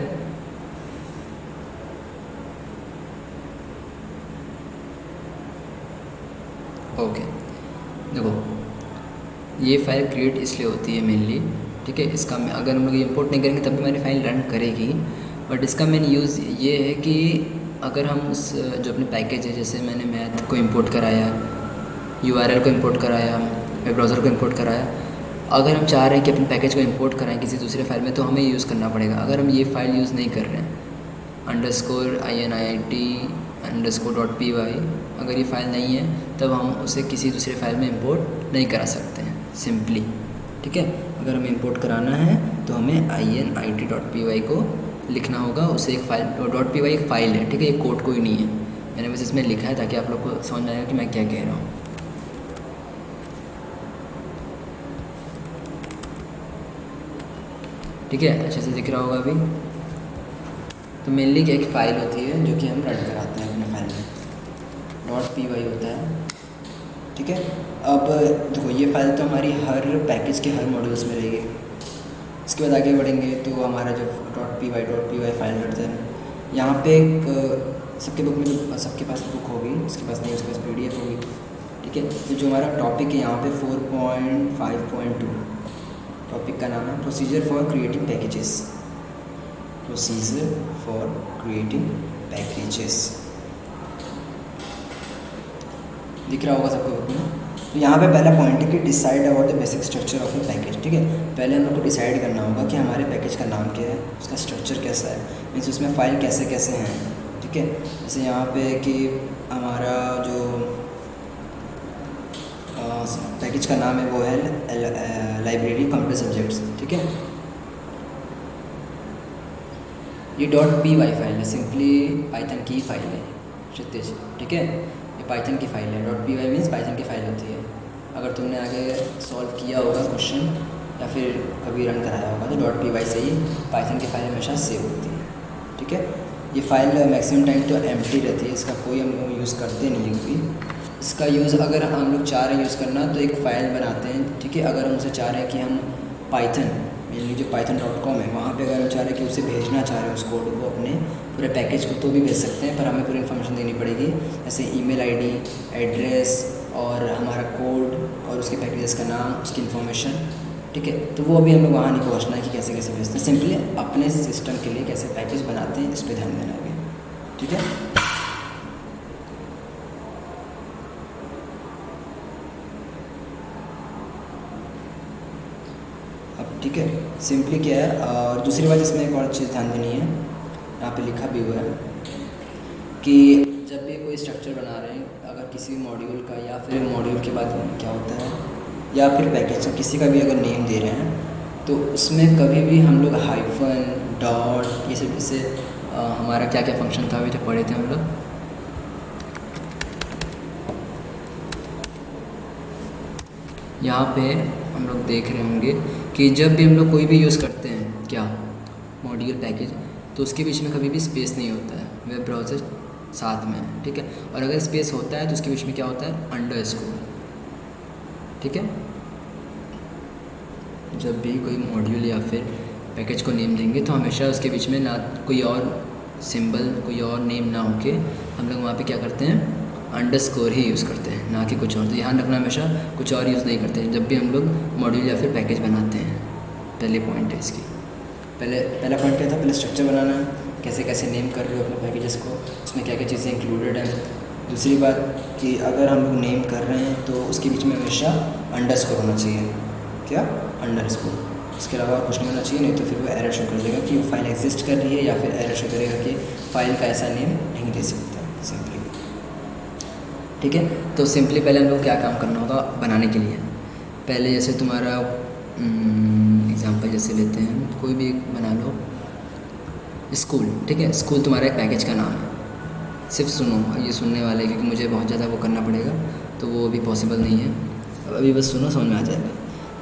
Speaker 1: ओके, देखो ये फ़ाइल क्रिएट इसलिए होती है मेनली, ठीक है। इसका अगर हम लोग इंपोर्ट नहीं करेंगे तब भी हमारी फ़ाइल रन करेगी, बट इसका मेन यूज़ ये है कि अगर हम उस जो अपने पैकेज है, जैसे मैंने मैथ को इंपोर्ट कराया, URL को इंपोर्ट कराया, वेब ब्राउज़र को इंपोर्ट कराया, अगर हम चाह रहे हैं कि अपने पैकेज को इंपोर्ट कराएं किसी दूसरे फाइल में तो हमें यूज़ करना पड़ेगा। अगर हम ये फ़ाइल यूज़ नहीं कर रहे हैं _init_.py, अगर ये फ़ाइल नहीं है तब हम उसे किसी दूसरे फाइल में इंपोर्ट नहीं करा सकते हैं सिंपली, ठीक है। अगर हमें इंपोर्ट कराना है तो हमें init.py को लिखना होगा। उसे एक फ़ाइल .py एक फ़ाइल है, ठीक है, ये कोड कोई नहीं है, मैंने बस इसमें लिखा है ताकि आप लोग को समझ में आएगा कि मैं क्या कह रहा हूँ। ठीक है, अच्छे से दिख रहा होगा अभी। तो मेनली क्या एक फ़ाइल होती है जो कि हम रन कराते हैं अपने फाइल में, .py होता है, ठीक है। अब देखो ये फ़ाइल तो हमारी हर पैकेज के हर मॉड्यूल्स में रहेगी। इसके बाद आगे बढ़ेंगे तो हमारा जो .py फाइल रखते हैं, यहाँ पे एक सबके बुक में सबके पास बुक होगी, उसके पास नहीं उसके पास PDF होगी, ठीक है। तो जो हमारा टॉपिक है यहाँ पे 4.5.2 टॉपिक का नाम है procedure for creating packages, procedure for creating packages, दिख रहा होगा सबको बुक में। तो यहाँ पे पहला पॉइंट है कि decide about the basic structure of A package, ठीक है। पहले हम लोग को डिसाइड करना होगा कि हमारे पैकेज का नाम क्या है, उसका स्ट्रक्चर कैसा है, मीन्स उसमें फ़ाइल कैसे कैसे हैं, ठीक है। जैसे यहाँ पे कि हमारा जो पैकेज का नाम है वो है लाइब्रेरी कंप्यूटर सब्जेक्ट्स, ठीक है। ये .py फाइल है, सिंपली पाइथन की फाइल है क्षितिज, ठीक है। ये पाइथन की फाइल है, .py मीन्स पाइथन की फाइल होती है। अगर तुमने आगे सॉल्व किया होगा क्वेश्चन या फिर कभी रन कराया होगा तो .py से ही पाइथन की फाइल हमेशा सेव होती है, ठीक है। ये फाइल मैक्सिमम टाइम तो एम्प्टी रहती है, इसका कोई हम लोग यूज़ करते नहीं है कभी। इसका यूज़ अगर हम लोग चाह रहे हैं यूज़ करना तो एक फ़ाइल बनाते हैं, ठीक है। अगर हम उसे चाह रहे हैं कि हम पाइथन मेनली जो python.com है वहाँ पे अगर हम चाह रहे हैं कि उसे भेजना चाह रहे हैं उस कोड को अपने पूरे पैकेज को तो भी भेज सकते हैं, पर हमें पूरी इन्फॉर्मेशन देनी पड़ेगी, जैसे ईमेल आईडी, एड्रेस और हमारा कोड और उसके पैकेजेस का नाम, उसकी इन्फॉर्मेशन, ठीक है। तो वो अभी हम लोग वहाँ नहीं पहुँचना है कि कैसे कैसे भेजते हैं, सिंपली अपने सिस्टम के लिए कैसे पैकेज बनाते हैं इस पर ध्यान देना है, ठीक है। अब ठीक है, सिंपली क्या है। और दूसरी बात इसमें एक और चीज़ ध्यान देनी है, यहाँ पे लिखा भी हुआ है कि जब भी कोई स्ट्रक्चर बना रहे हैं, अगर किसी मॉड्यूल का या फिर मॉड्यूल के बाद क्या होता है या फिर पैकेज का किसी का भी अगर नेम दे रहे हैं तो उसमें कभी भी हम लोग हाइफन, डॉट, ये सब जैसे हमारा क्या क्या फंक्शन था अभी जो पढ़े थे हम लोग, यहाँ पे हम लोग देख रहे होंगे कि जब भी हम लोग कोई भी यूज़ करते हैं क्या मॉड्यूल पैकेज, तो उसके बीच में कभी भी स्पेस नहीं होता है, वेब ब्राउज़र साथ में है, ठीक है। और अगर स्पेस होता है तो उसके बीच में क्या होता है, अंडरस्कोर, ठीक है। जब भी कोई मॉड्यूल या फिर पैकेज को नेम देंगे तो हमेशा उसके बीच में ना कोई और सिंबल, कोई और नेम ना होके हम लोग वहाँ पे क्या करते हैं, अंडरस्कोर ही यूज़ करते हैं, ना कि कुछ और। तो ध्यान रखना हमेशा कुछ और यूज़ नहीं करते हैं जब भी हम लोग मॉड्यूल या फिर पैकेज बनाते हैं। पहले पॉइंट है इसकी, पहला पॉइंट क्या था, पहले स्ट्रक्चर बनाना, कैसे कैसे नेम कर रहे हो अपने पैकेजेस को, उसमें क्या क्या चीज़ें इंक्लूडेड हैं। दूसरी बात कि अगर हम लोग नेम कर रहे हैं तो उसके बीच में हमेशा अंडरस्कोर होना चाहिए, क्या अंडरस्कोर, इसके अलावा कुछ नहीं होना चाहिए, नहीं तो फिर वो एरर शो कर देगा कि वो फाइल एग्जिस्ट कर रही है, या फिर एरर शो करेगा कि फ़ाइल का ऐसा नेम नहीं दे सकता सिंपली, ठीक है। तो सिंपली पहले हम लोग क्या काम करना होगा बनाने के लिए, पहले जैसे तुम्हारा एग्जांपल जैसे लेते हैं, कोई भी बना लो, स्कूल, ठीक है। स्कूल तुम्हारा एक पैकेज का नाम है, सिर्फ सुनो, ये सुनने वाले क्योंकि मुझे बहुत ज़्यादा वो करना पड़ेगा तो वो अभी पॉसिबल नहीं है, अभी बस सुनो समझ में आ जाएगा।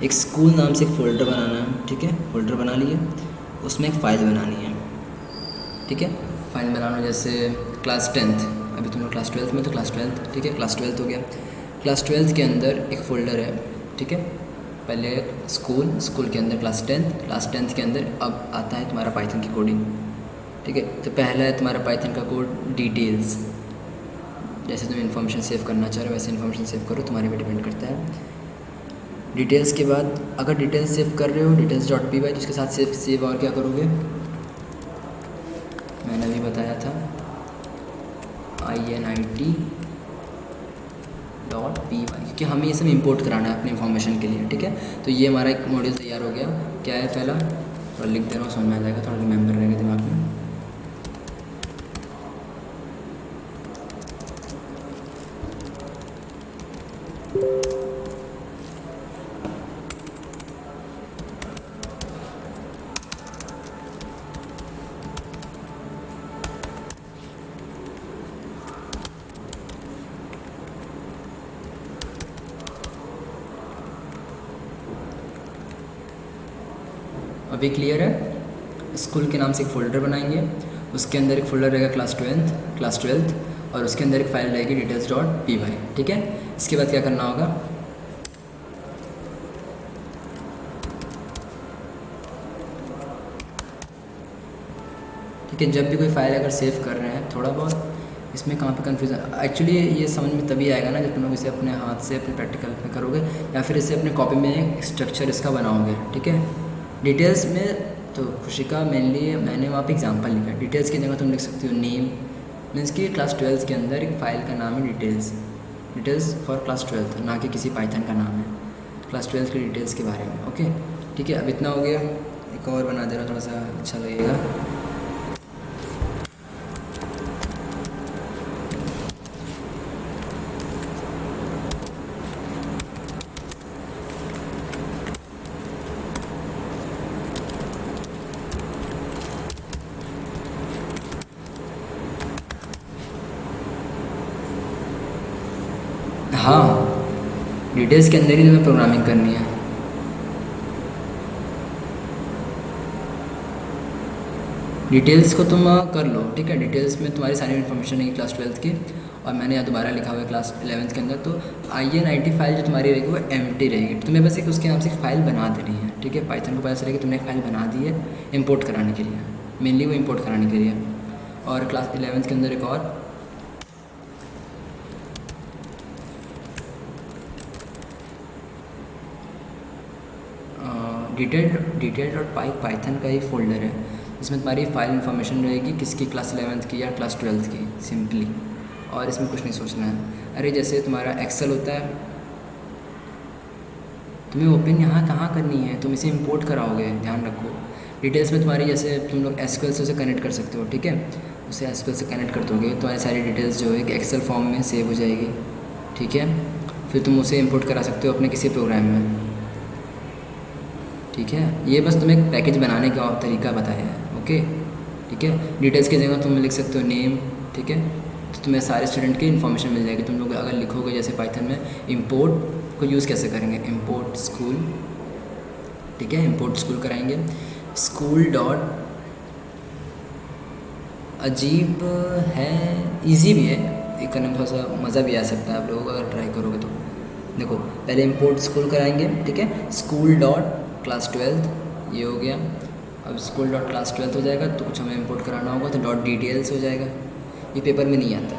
Speaker 1: एक स्कूल नाम से एक फ़ोल्डर बनाना है, ठीक है, फ़ोल्डर बना लिए, उसमें एक फ़ाइल बनानी है, ठीक है। फ़ाइल बनाना जैसे क्लास 10th, अभी तुम लोग क्लास 12th में तो क्लास 12th, ठीक है, क्लास 12th हो गया। क्लास 12th के अंदर एक फ़ोल्डर है, ठीक है। पहले स्कूल के अंदर क्लास 10th के अंदर अब आता है तुम्हारा पाइथन की कोडिंग, ठीक है। तो पहला है तुम्हारा पाइथन का कोड डिटेल्स, जैसे तुम इन्फॉर्मेशन सेव करना चाह रहे हो वैसे इन्फॉर्मेशन सेव करो, तुम्हारे पे डिपेंड करता है। डिटेल्स के बाद अगर डिटेल्स सेव कर रहे हो डिटेल्स डॉट पी वाई, जिसके साथ सेव और क्या करोगे, मैंने अभी बताया था INIT डॉट पी वाई, क्योंकि हमें ये सब इंपोर्ट कराना है अपने इन्फॉर्मेशन के लिए, ठीक है। तो ये हमारा एक मॉड्यूल तैयार हो गया। क्या है पहला, थोड़ा लिख दे रहा हूँ, समझ में आ जाएगा, थोड़ा रिमेंबर रहेगा दिमाग में। अभी क्लियर है। स्कूल के नाम से एक फ़ोल्डर बनाएंगे, उसके अंदर एक फ़ोल्डर रहेगा क्लास ट्वेल्थ और उसके अंदर एक फ़ाइल रहेगी डिटेल्स डॉट पी वाई, ठीक है। इसके बाद क्या करना होगा, ठीक है, जब भी कोई फाइल अगर सेव कर रहे हैं, थोड़ा बहुत इसमें कहाँ पे कन्फ्यूज़न, एक्चुअली ये समझ में तभी आएगा ना जब तुम लोग इसे अपने हाथ से अपने प्रैक्टिकल में करोगे या फिर इसे अपने कॉपी में स्ट्रक्चर इसका बनाओगे, ठीक है। डिटेल्स में तो खुशी का मेनली मैंने वहाँ पे एग्जांपल लिखा है। डिटेल्स की जगह तुम लिख सकते हो नेम, मीन्स कि क्लास 12 के अंदर एक फ़ाइल का नाम है डिटेल्स फॉर क्लास 12, ना कि किसी पाइथन का नाम है, क्लास 12 की डिटेल्स के बारे में, ओके ठीक है। अब इतना हो गया, एक और बना दे रहा, थोड़ा सा अच्छा लगेगा। हाँ, डिटेल्स के अंदर ही तुम्हें प्रोग्रामिंग करनी है। डिटेल्स को तुम कर लो, ठीक है। डिटेल्स में तुम्हारी सारी इन्फॉर्मेशन है क्लास 12 की, और मैंने यहाँ दोबारा लिखा हुआ है क्लास 11 के अंदर। तो INIT फाइल जो तुम्हारी रहेगी वो एम्प्टी रहेगी, तुम्हें बस एक उसके नाम से एक फ़ाइल बना देनी है, ठीक है। पाइथन को पता चलेगा तुमने एक फ़ाइल बना दी है इंपोर्ट कराने के लिए, मेनली वो इंपोर्ट कराने के लिए। और क्लास 11 के अंदर एक और डिटेल डॉट पाइथन का ही फोल्डर है, इसमें तुम्हारी फाइल इन्फॉर्मेशन रहेगी किसकी, क्लास 11 की या क्लास 12 की सिंपली, और इसमें कुछ नहीं सोचना है। अरे जैसे तुम्हारा एक्सेल होता है, तुम्हें ओपन यहाँ कहाँ करनी है, तुम इसे इंपोर्ट कराओगे, ध्यान रखो। डिटेल्स में तुम्हारी जैसे तुम लोग SQL से उसे कनेक्ट कर सकते हो, ठीक है, उसे SQL से कनेक्ट कर दोगे, तुम्हारी सारी डिटेल्स जो है कि एक्सेल फॉर्म में सेव हो जाएगी, ठीक है। फिर तुम उसे इंपोर्ट करा सकते हो अपने किसी प्रोग्राम में, ठीक है। ये बस तुम्हें एक पैकेज बनाने का तरीका बताया है, ओके ठीक है। डिटेल्स की जगह तुम लिख सकते हो नेम, ठीक है, तो तुम्हें सारे स्टूडेंट की इन्फॉर्मेशन मिल जाएगी। तुम लोग अगर लिखोगे जैसे पाइथन में इंपोर्ट को यूज़ कैसे करेंगे, इंपोर्ट स्कूल, ठीक है, इंपोर्ट स्कूल कराएंगे। स्कूल डॉट, अजीब है, इजी भी है, ये करने में थोड़ा सा मज़ा भी आ सकता है आप लोगों को अगर ट्राई करोगे तो। देखो पहले इंपोर्ट स्कूल कराएंगे, ठीक है, स्कूल डॉट क्लास 12, ये हो गया। अब स्कूल डॉट क्लास 12 हो जाएगा तो कुछ हमें इंपोर्ट कराना होगा तो डॉट डिटेल्स हो जाएगा। ये पेपर में नहीं आता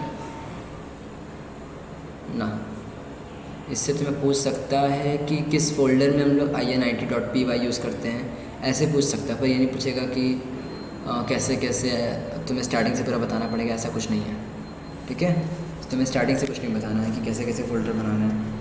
Speaker 1: ना, इससे तुम्हें पूछ सकता है कि किस फोल्डर में हम लोग INIT.py यूज़ करते हैं, ऐसे पूछ सकता है, पर ये नहीं पूछेगा कि कैसे कैसे तुम्हें स्टार्टिंग से पूरा बताना पड़ेगा, ऐसा कुछ नहीं है, ठीक है। तुम्हें स्टार्टिंग से कुछ नहीं बताना है कि कैसे कैसे फ़ोल्डर बनाना है।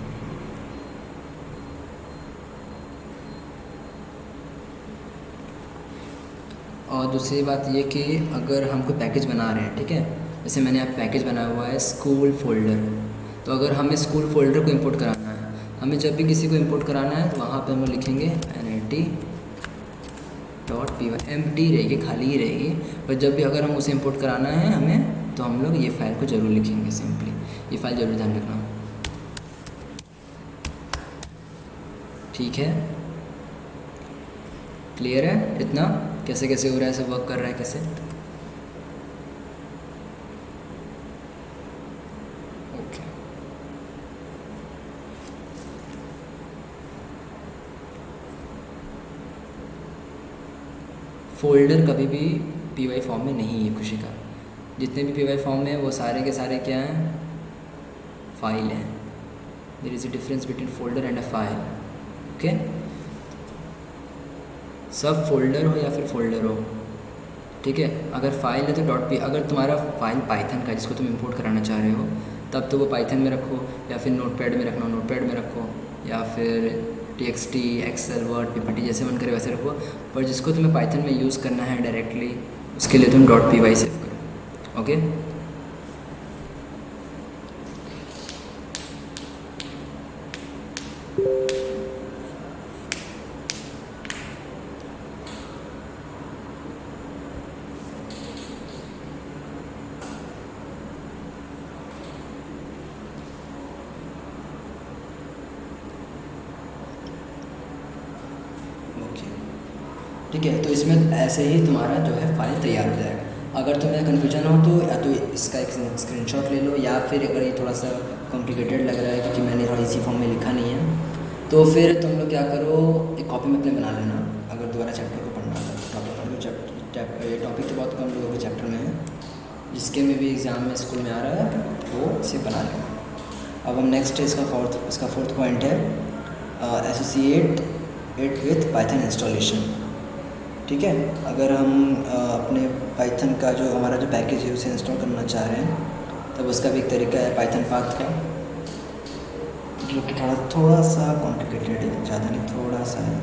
Speaker 1: और दूसरी बात ये कि अगर हम कोई पैकेज बना रहे हैं, ठीक है, जैसे मैंने यहाँ पैकेज बनाया हुआ है स्कूल फ़ोल्डर, तो अगर हमें स्कूल फ़ोल्डर को इंपोर्ट कराना है, हमें जब भी किसी को इंपोर्ट कराना है तो वहाँ पे हम लिखेंगे INIT.py, एम्प्टी रहेगी, खाली ही रहेगी, पर जब भी अगर हम उसे इंपोर्ट कराना है हमें तो हम लोग ये फ़ाइल को ज़रूर लिखेंगे सिंपली, ये फ़ाइल ज़रूर ध्यान रखना, ठीक है। क्लियर है इतना, कैसे कैसे हो रहा है, सब वर्क कर रहा है कैसे, ओके। फोल्डर कभी भी PY फॉर्म में नहीं है खुशी का, जितने भी PY फॉर्म में वो सारे के सारे क्या हैं, फाइल है। There is a difference between folder and a file. Okay, सब फोल्डर हो या फिर फोल्डर हो, ठीक है। अगर फाइल है तो डॉट पी, अगर तुम्हारा फाइल पाइथन का जिसको तुम इंपोर्ट कराना चाह रहे हो तब तो वो पाइथन में रखो, या फिर नोटपैड में रखना नोटपैड में रखो, या फिर टीएक्सटी, एक्सेल, वर्ड, पीपीटी जैसे मन करे वैसे रखो। पर जिसको तुम्हें पाइथन में यूज़ करना है डायरेक्टली, उसके लिए तुम डॉट पी वाई सेव करो। ओके, ठीक है। तो इसमें ऐसे ही तुम्हारा जो है फाइल तैयार हो जाएगा। अगर तुम्हें कन्फ्यूजन हो तो या तो इसका एक स्क्रीनशॉट ले लो, या फिर अगर ये थोड़ा सा कॉम्प्लिकेटेड लग रहा है क्योंकि मैंने थोड़ा इजी फॉर्म में लिखा नहीं है, तो फिर तुम लोग क्या करो, एक कॉपी में अपने बना लेना। अगर दोबारा चैप्टर को पढ़ना है तो टॉपिक पढ़ लो। ये टॉपिक तो बहुत कम लोगों के चैप्टर में है, जिसके में भी एग्ज़ाम में स्कूल में आ रहा है वो इसे बना लेना। अब हम नेक्स्ट इसका फोर्थ पॉइंट है associate it with Python installation. ठीक है, अगर हम अपने पाइथन का जो हमारा जो पैकेज है उसे इंस्टॉल करना चाह रहे हैं तब उसका भी एक तरीका है पाइथन पाथ का, जो कि थोड़ा सा कॉम्प्लिकेटेड है, ज़्यादा नहीं, थोड़ा सा है।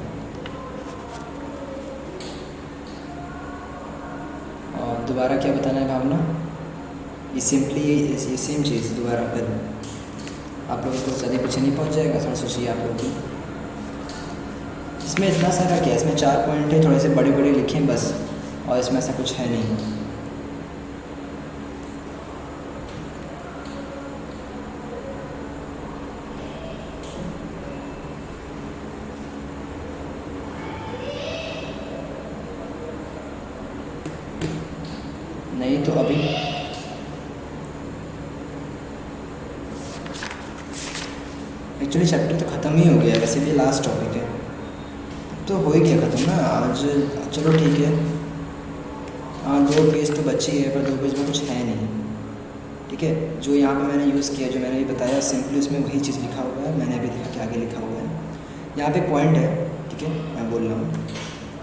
Speaker 1: और दोबारा क्या बताना है भावना, ये सिंपली ये सेम चीज़ दोबारा कर, आप लोगों को ज़्यादा पीछे नहीं पहुंच जाएगा। थोड़ा सोचिए आप लोग भी, इसमें इतना सारा क्या है, इसमें 4 पॉइंट है, थोड़े से बड़े बड़े लिखें बस, और इसमें ऐसा कुछ है नहीं। नहीं तो अभी एक्चुअली चैप्टर तो ख़त्म ही हो गया, वैसे भी लास्ट टॉपिक है तो हो ही गया ख़त्म ना आज। चलो ठीक है, हाँ 2 पेज तो बची है, पर 2 पेज में कुछ है नहीं। ठीक है, जो यहाँ पे मैंने यूज़ किया, जो मैंने भी बताया, सिंपली उसमें वही चीज़ लिखा हुआ है। मैंने अभी देखा कि आगे लिखा हुआ है, यहाँ पे पॉइंट है। ठीक है, मैं बोल रहा हूँ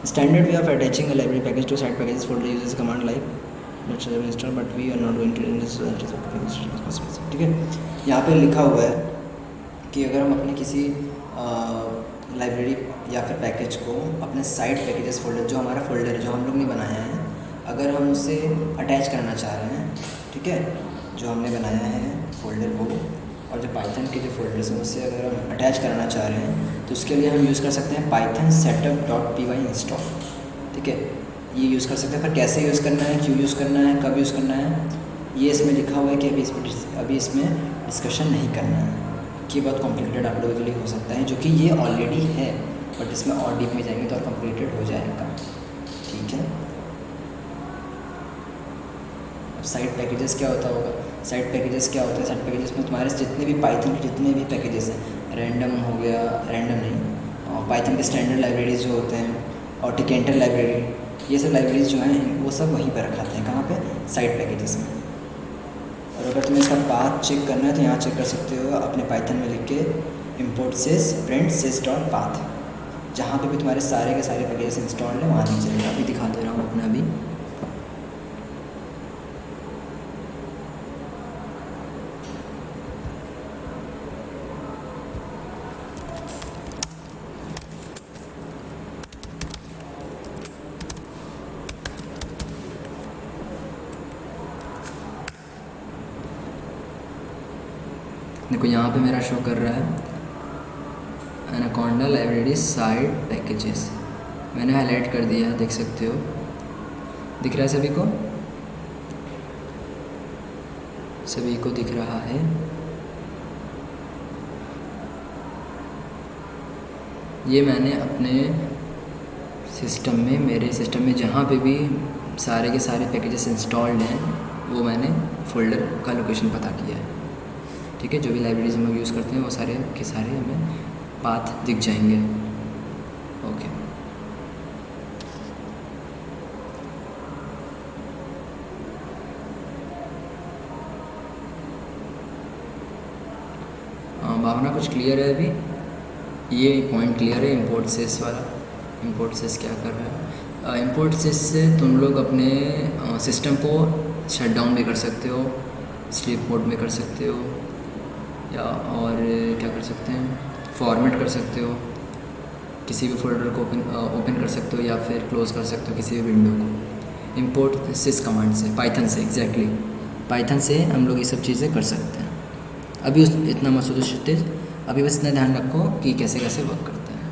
Speaker 1: standard way of attaching a library package to site packages folder uses command like install but we are not going to in this. ठीक है, यहाँ पे लिखा हुआ है कि अगर हम अपने किसी लाइब्रेरी या फिर पैकेज को अपने साइड पैकेजेस फोल्डर, जो हमारा फोल्डर है जो हम लोग ने बनाया है, अगर हम उसे अटैच करना चाह रहे हैं, ठीक है, जो हमने बनाया है फोल्डर को और जो पाइथन के जो फोल्डर्स हैं उससे अगर हम अटैच करना चाह रहे हैं तो उसके लिए हम यूज़ कर सकते हैं Python setup dot P Y install. ठीक है, ये यूज़ कर सकते हैं, पर कैसे यूज़ करना है, क्यों यूज़ करना है, कब यूज़ करना है, ये इसमें लिखा हुआ है कि अभी इसमें डिस्कशन नहीं करना है, कि बहुत कॉम्प्लिकेटेड आप लोगों के लिए हो सकता है, जो कि ये ऑलरेडी है, बट इसमें और डीप में जाएंगे तो और कॉम्प्लिकेटेड हो जाएगा। ठीक है, अब साइड पैकेजेस क्या होता होगा, साइड पैकेजेस क्या होता है, साइड पैकेजेस में तुम्हारे जितने भी पाइथन के जितने भी पैकेजेस हैं, रैंडम हो गया, रैंडम नहीं, पाइथन के स्टैंडर्ड लाइब्रेरीज जो होते हैं और टिकेंटर लाइब्रेरी, ये सब लाइब्रेरीज जो हैं वो सब वहीं पर रखाते हैं, कहाँ पे, साइड पैकेजेस में। और अगर तुम्हें इसका पाथ चेक करना है तो यहाँ चेक कर सकते हो अपने पाइथन में लिख के import sys print sys dot path, जहाँ पे भी तुम्हारे सारे के सारे पैकेजेस इंस्टॉल्ड है वहाँ नहीं चलेगा। अभी दिखा दे रहा हूँ अपना भी। देखो यहाँ पे मेरा शो कर रहा है एनाकोंडा लाइब्रेरी साइड पैकेजेस, मैंने हाईलाइट कर दिया है, देख सकते हो, दिख रहा है सभी को, सभी को दिख रहा है। ये मैंने अपने सिस्टम में, मेरे सिस्टम में जहाँ पे भी सारे के सारे पैकेजेस इंस्टॉल्ड हैं वो मैंने फोल्डर का लोकेशन पता किया है। ठीक है, जो भी लाइब्रेरीज हम लोग यूज़ करते हैं वो सारे के सारे हमें पाथ दिख जाएंगे। ओके, भावना कुछ क्लियर है अभी? ये पॉइंट क्लियर है इंपोर्ट सेस वाला? इंपोर्ट सेस क्या कर रहा है? इंपोर्ट सेस से तुम लोग अपने सिस्टम को शट डाउन भी कर सकते हो, स्लीप मोड में कर सकते हो, या और क्या कर सकते हैं, फॉर्मेट कर सकते हो, किसी भी फोल्डर को ओपन कर सकते हो या फिर क्लोज़ कर सकते हो किसी भी विंडो को इंपोर्ट सिस कमांड से, पाइथन से। एग्जैक्टली पाइथन से हम लोग ये सब चीज़ें कर सकते हैं। अभी उस इतना मत सोचो क्षितिज, अभी बस इतना ध्यान रखो कि कैसे कैसे वर्क करता है।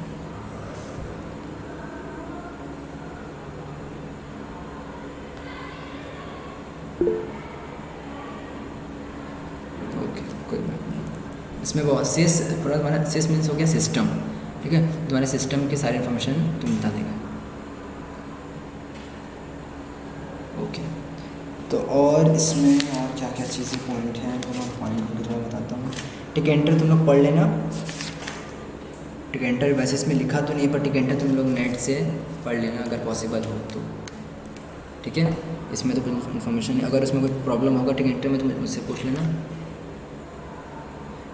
Speaker 1: ओके कोई बात नहीं। इसमें बहुत सिस प्रोडक्ट हमारा सिस मीन्स हो गया सिस्टम, ठीक है? तुम्हारे सिस्टम की सारी इन्फॉर्मेशन तुम बता देगा। ओके, तो और इसमें और क्या क्या चीज़ें पॉइंट हैं तो मैं पॉइंट वगैरह बताता हूँ। टिकेंटर तुम लोग पढ़ लेना। टिकेंटर वैसे इसमें लिखा तो नहीं, पर टिकेंटर तुम लोग नेट से पढ़ लेना अगर पॉसिबल हो तो, ठीक है? इसमें तो कुछ इन्फॉर्मेशन, अगर उसमें कोई प्रॉब्लम होगा टिकेंटर में तो मुझसे पूछ लेना।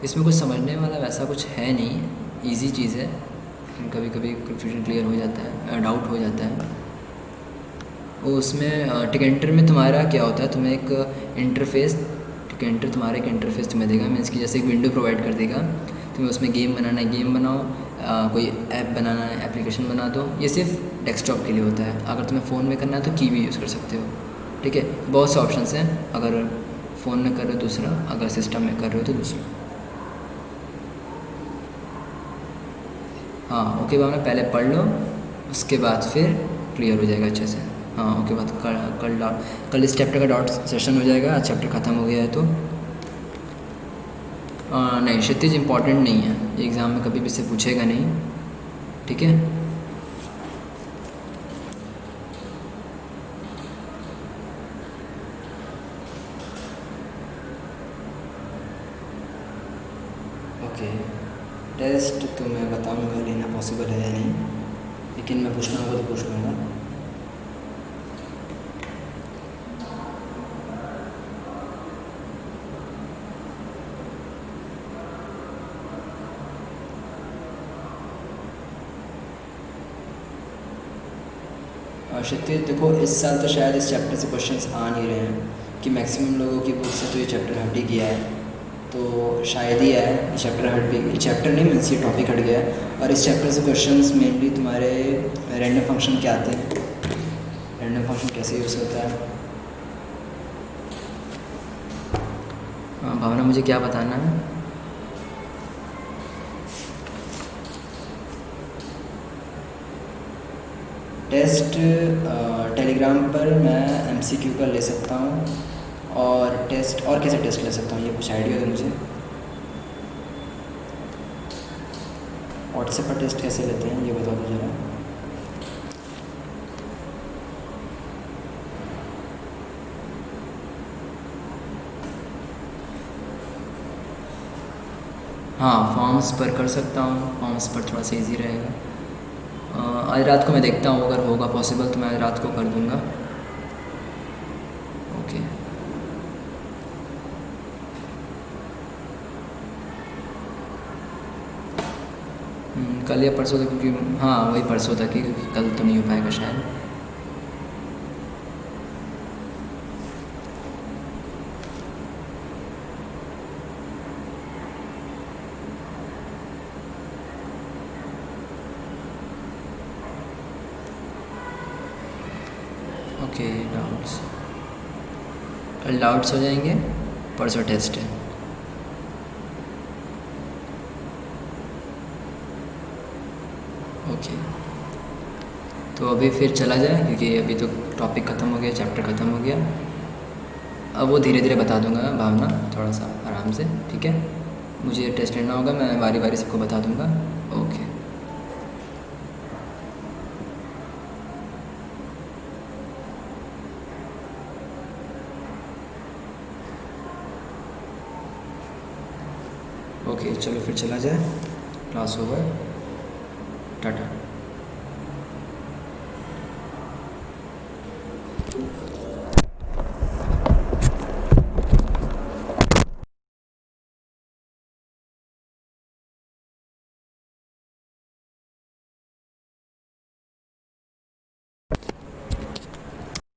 Speaker 1: इसमें कुछ समझने वाला वैसा कुछ है नहीं, ईजी चीज़ है, लेकिन कभी कभी कन्फ्यूजन क्लियर हो जाता है, डाउट हो जाता है। उसमें टिकेंटर में तुम्हारा क्या होता है, तुम्हें एक इंटरफेस, टिकेंटर तुम्हारा एक इंटरफेस तुम्हें देगा, मीन्स कि जैसे एक विंडो प्रोवाइड कर देगा। तुम्हें उसमें गेम बनाना है गेम बनाओ, कोई ऐप बनाना है एप्लीकेशन बना दो। ये सिर्फ डेस्कटॉप के लिए होता है। अगर तुम्हें फ़ोन में करना है तो की भी यूज़ कर सकते हो, ठीक है? बहुत से ऑप्शंस हैं, अगर फ़ोन में कर रहे हो दूसरा, अगर सिस्टम में कर रहे हो तो दूसरा। हाँ ओके भावना, पहले पढ़ लो, उसके बाद फिर क्लियर हो जाएगा अच्छे से। हाँ ओके बात, कल इस चैप्टर का डॉट सेशन हो जाएगा, आज चैप्टर ख़त्म हो गया है तो नहीं, क्षितिज इम्पॉर्टेंट नहीं है, ये एग्ज़ाम में कभी भी से पूछेगा नहीं, ठीक है? ओके, टेस्ट तो मैं बताऊंगा लेना पॉसिबल है या नहीं, लेकिन मैं पूछना होगा तो पूछ लूँगा। क्षितिज देखो, इस साल तो शायद इस चैप्टर से क्वेश्चंस आ नहीं रहे हैं, कि मैक्सिमम लोगों की बुक से तो ये चैप्टर हट ही गया है, तो शायद ही है ये चैप्टर हट भी, ये चैप्टर नहीं मीन्स ये टॉपिक हट गया है। और इस चैप्टर से क्वेश्चंस मेनली तुम्हारे रैंडम फंक्शन के आते हैं, रैंडम फंक्शन कैसे यूज़ होता है। भावना मुझे क्या बताना है? टेस्ट टेलीग्राम पर मैं MCQ का ले सकता हूँ, और टेस्ट और कैसे टेस्ट ले सकता हूँ, ये कुछ आइडिया है मुझे? व्हाट्सएप पर टेस्ट कैसे लेते हैं ये बता दो ज़रा। हाँ फॉर्म्स पर कर सकता हूँ, फॉर्म्स पर थोड़ा सा ईजी रहेगा। आज रात को मैं देखता हूँ, अगर होगा पॉसिबल तो मैं आज रात को कर दूँगा। ओके कल या परसों तक, क्योंकि हाँ वही परसों तक ही, क्योंकि कल तो नहीं हो पाएगा शायद। ओके डाउट्स, कल डाउट्स हो जाएंगे, परसों टेस्ट है। ओके तो अभी फिर चला जाए, क्योंकि अभी तो टॉपिक ख़त्म हो गया, चैप्टर ख़त्म हो गया। अब वो धीरे धीरे बता दूंगा भावना, थोड़ा सा आराम से, ठीक है? मुझे टेस्ट लेना होगा, मैं बारी बारी सबको बता दूंगा। ओके ओके चलो फिर चला जाए, क्लास ओवर, टाटा।